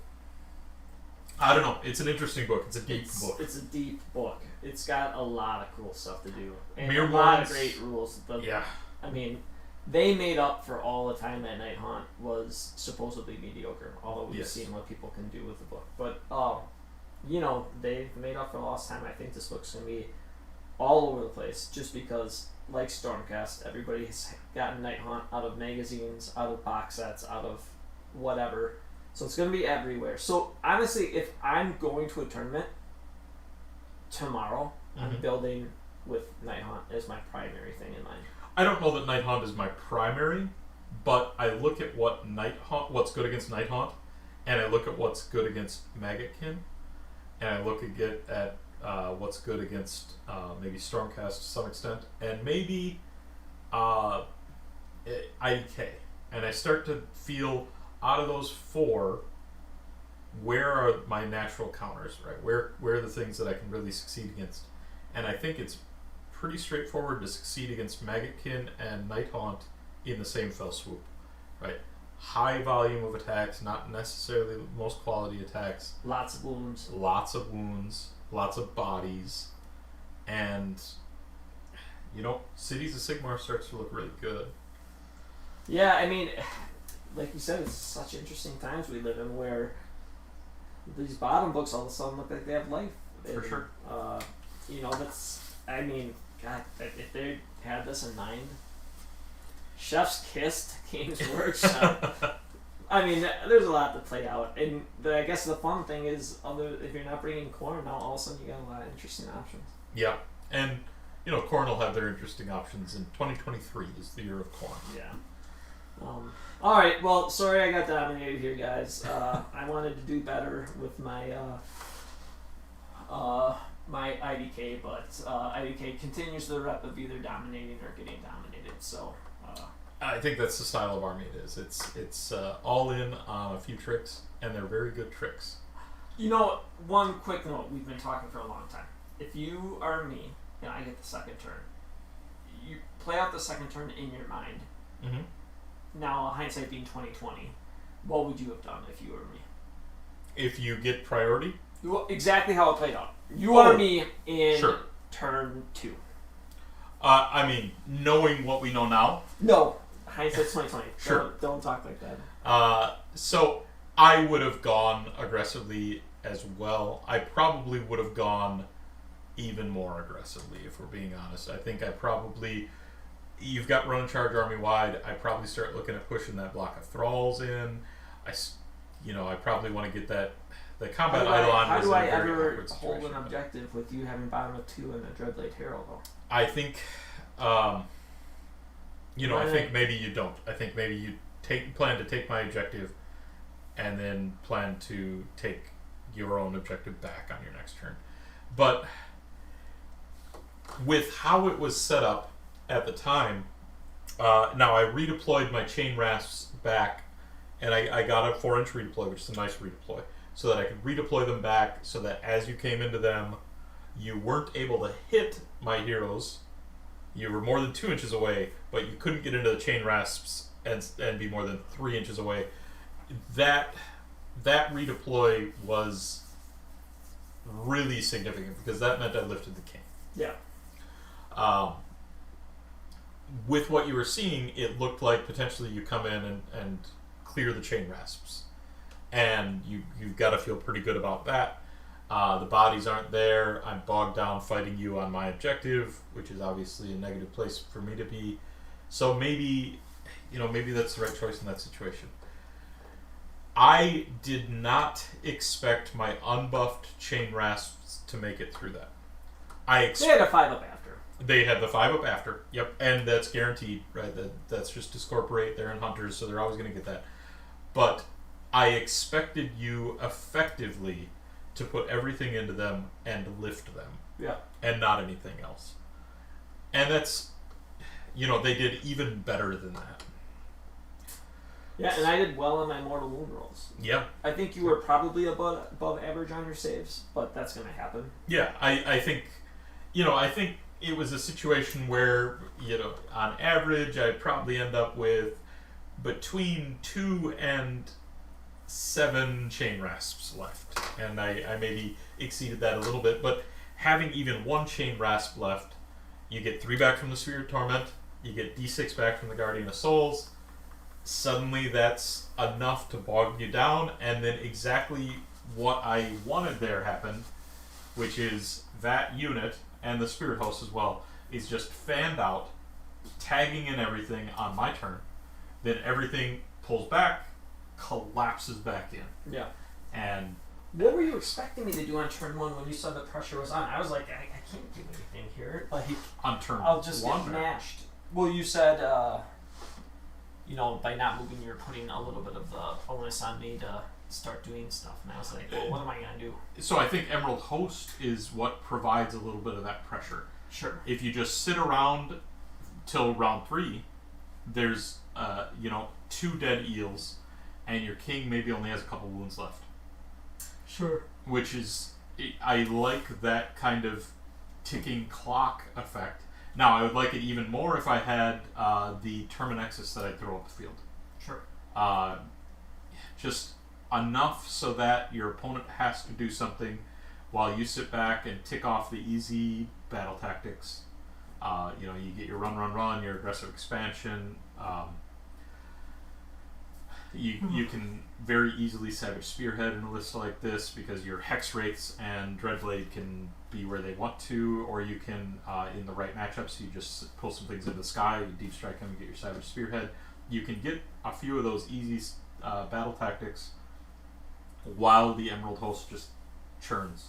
I don't know. It's an interesting book. It's a deep book. It's a deep book. It's got a lot of cool stuff to do, and Mere a lot ones, of great rules. Yeah. I mean, they made up for all the time that Nighthaunt was supposedly mediocre, although we've seen what people can do with the book. But, they've made up for lost time. I think this book's going to be all over the place, just because, like Stormcast, everybody's gotten Nighthaunt out of magazines, out of box sets, out of whatever. So it's going to be everywhere. So, honestly, if I'm going to a tournament tomorrow, I'm building with Nighthaunt as my primary thing in mind. I don't know that Nighthaunt is my primary, but I look at what's good against Nighthaunt, and I look at what's good against Maggotkin, and I look at what's good against maybe Stormcast to some extent, and maybe IDK. And I start to feel, out of those 4, where are my natural counters, right? Where are the things that I can really succeed against? And I think it's pretty straightforward to succeed against Maggotkin and Nighthaunt in the same fell swoop, right? High volume of attacks, not necessarily the most quality attacks. Lots of wounds. Lots of wounds, lots of bodies, and, Cities of Sigmar starts to look really good. Yeah, I mean, like you said, it's such interesting times we live in where these bottom books all of a sudden look like they have life. For sure. God, if they had this in mind, Chef's Kiss, Games Workshop. I mean, there's a lot to play out, and I guess the fun thing is, if you're not bringing Khorne, now all of a sudden you got a lot of interesting options. Yeah, and Khorne will have their interesting options, and 2023 is the year of Khorne. Yeah. All right. Well, sorry I got dominated here, guys. I wanted to do better with my my IDK, but IDK continues the rep of either dominating or getting dominated. So I think that's the style of army it is. It's all in on a few tricks, and they're very good tricks. One quick note: we've been talking for a long time. If you are me and I get the second turn, you play out the second turn in your mind. Mm-hmm. Now, hindsight being 2020, what would you have done if you were me? If you get priority? Exactly how it played out. You are me in turn 2. Knowing what we know now? No. Hindsight's 2020. Sure. Don't talk like that. So I would have gone aggressively as well. I probably would have gone even more aggressively, if we're being honest. I think you've got run and charge army wide. I probably start looking at pushing that block of thralls in. I probably want to get the combat Eidolon. How do I ever hold an objective with you having bottom of 2 and a Dreadblade Herald though? I think, I think maybe you don't. I think maybe you plan to take my objective, and then plan to take your own objective back on your next turn. But with how it was set up at the time, now I redeployed my chain rasps back, and I got a 4-inch redeploy, which is a nice redeploy, so that I could redeploy them back, so that as you came into them, you weren't able to hit my heroes. You were more than 2 inches away, but you couldn't get into the chain rasps and be more than 3 inches away. That redeploy was really significant, because that meant I lifted the king. Yeah. With what you were seeing, it looked like potentially you come in and clear the chain rasps. And you've got to feel pretty good about that. The bodies aren't there. I'm bogged down fighting you on my objective, which is obviously a negative place for me to be. So maybe that's the right choice in that situation. I did not expect my unbuffed chain rasps to make it through that. They had a 5-up after. They had the 5-up after. Yep, and that's guaranteed, right? That's just Discorporate. They're in Hunters, so they're always going to get that. But I expected you effectively to put everything into them and lift them. Yeah. And not anything else. And that's, they did even better than that. Yeah, and I did well on my mortal wound rolls. Yeah. I think you were probably above average on your saves, but that's going to happen. Yeah, I think, I think it was a situation where, on average, I'd probably end up with between 2 and 7 chain rasps left. And I maybe exceeded that a little bit, but having even 1 chain rasp left, you get 3 back from the Sphere of Torment, you get D6 back from the Guardian of Souls. Suddenly that's enough to bog you down, and then exactly what I wanted there happened, which is that unit, and the Spirit Host as well, is just fanned out, tagging in everything on my turn. Then everything pulls back, collapses back in. Yeah. And what were you expecting me to do on turn 1 when you saw the pressure was on? I was like, I can't do anything here. Like, on turn I'll just 1, get mashed. Well, you said, by not moving, you're putting a little bit of the onus on me to start doing stuff. And I was like, well, what am I going to do? So I think Emerald Host is what provides a little bit of that pressure. Sure. If you just sit around till round 3, there's, 2 dead eels, and your king maybe only has a couple wounds left. Sure. Which is, I like that kind of ticking clock effect. Now, I would like it even more if I had the Terminexus that I throw up the field. Sure. Just enough so that your opponent has to do something while you sit back and tick off the easy battle tactics. You get your run, your aggressive expansion. You can very easily Savage Spearhead in a list like this because your Hex Wraiths and Dreadblade can be where they want to, or you can, in the right matchups, you just pull some things into the sky, you Deep Strike them, you get your Savage Spearhead. You can get a few of those easy battle tactics while the Emerald Host just churns.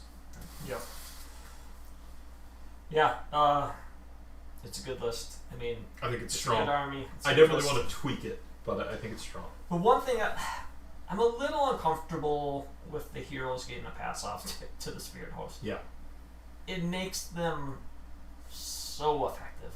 Yep. Yeah, it's a good list. I mean, I think it's a strong. good army. I definitely want to tweak it, but I think it's strong. But one thing, I'm a little uncomfortable with the heroes getting a pass off to the Spirit Host. Yeah. It makes them so effective.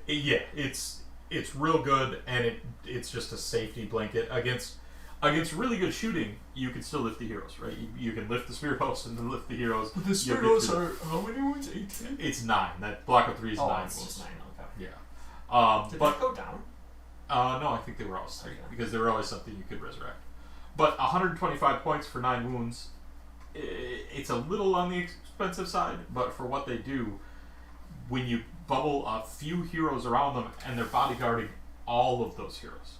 It's real good, and it's just a safety blanket against really good shooting. You can still lift the heroes, right? You can lift the Spirit Host and then lift the heroes. But the Spirit Hosts are how many wounds? 18. It's 9. That block of 3 is 9. It's just 9. Okay. Yeah. Did but that go down? No, I think they were always 3 because there were always something you could resurrect. But 125 points for 9 wounds. It's a little on the expensive side, but for what they do, when you bubble a few heroes around them and they're bodyguarding all of those heroes,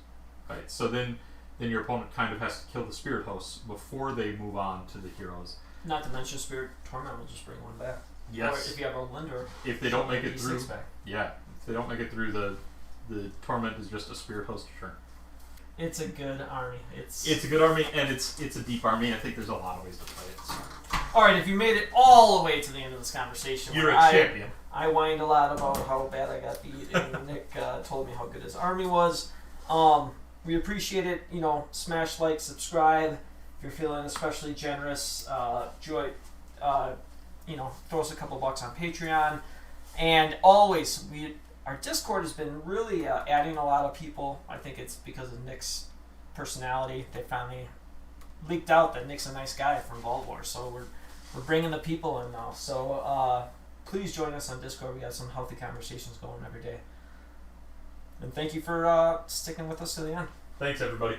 right? So then your opponent kind of has to kill the Spirit Hosts before they move on to the heroes. Not to mention Spirit Torment will just bring one back. Yes. Or if you have a Linder, if they don't make it through, back. yeah. If they don't make it through, the Torment is just a Spirit Host turn. It's a good army. It's a good army, and it's a deep army. I think there's a lot of ways to play it. So. All right, if you made it all the way to the end of this conversation, You're a champion. I whined a lot about how bad I got beat, and Nick told me how good his army was. We appreciate it. Smash like, subscribe. If you're feeling especially generous, throw us a couple bucks on Patreon. And always, our Discord has been really adding a lot of people. I think it's because of Nick's personality. They finally leaked out that Nick's a nice guy from Vault Wars, so we're bringing the people in now. So please join us on Discord. We got some healthy conversations going every day. And thank you for sticking with us to the end. Thanks, everybody.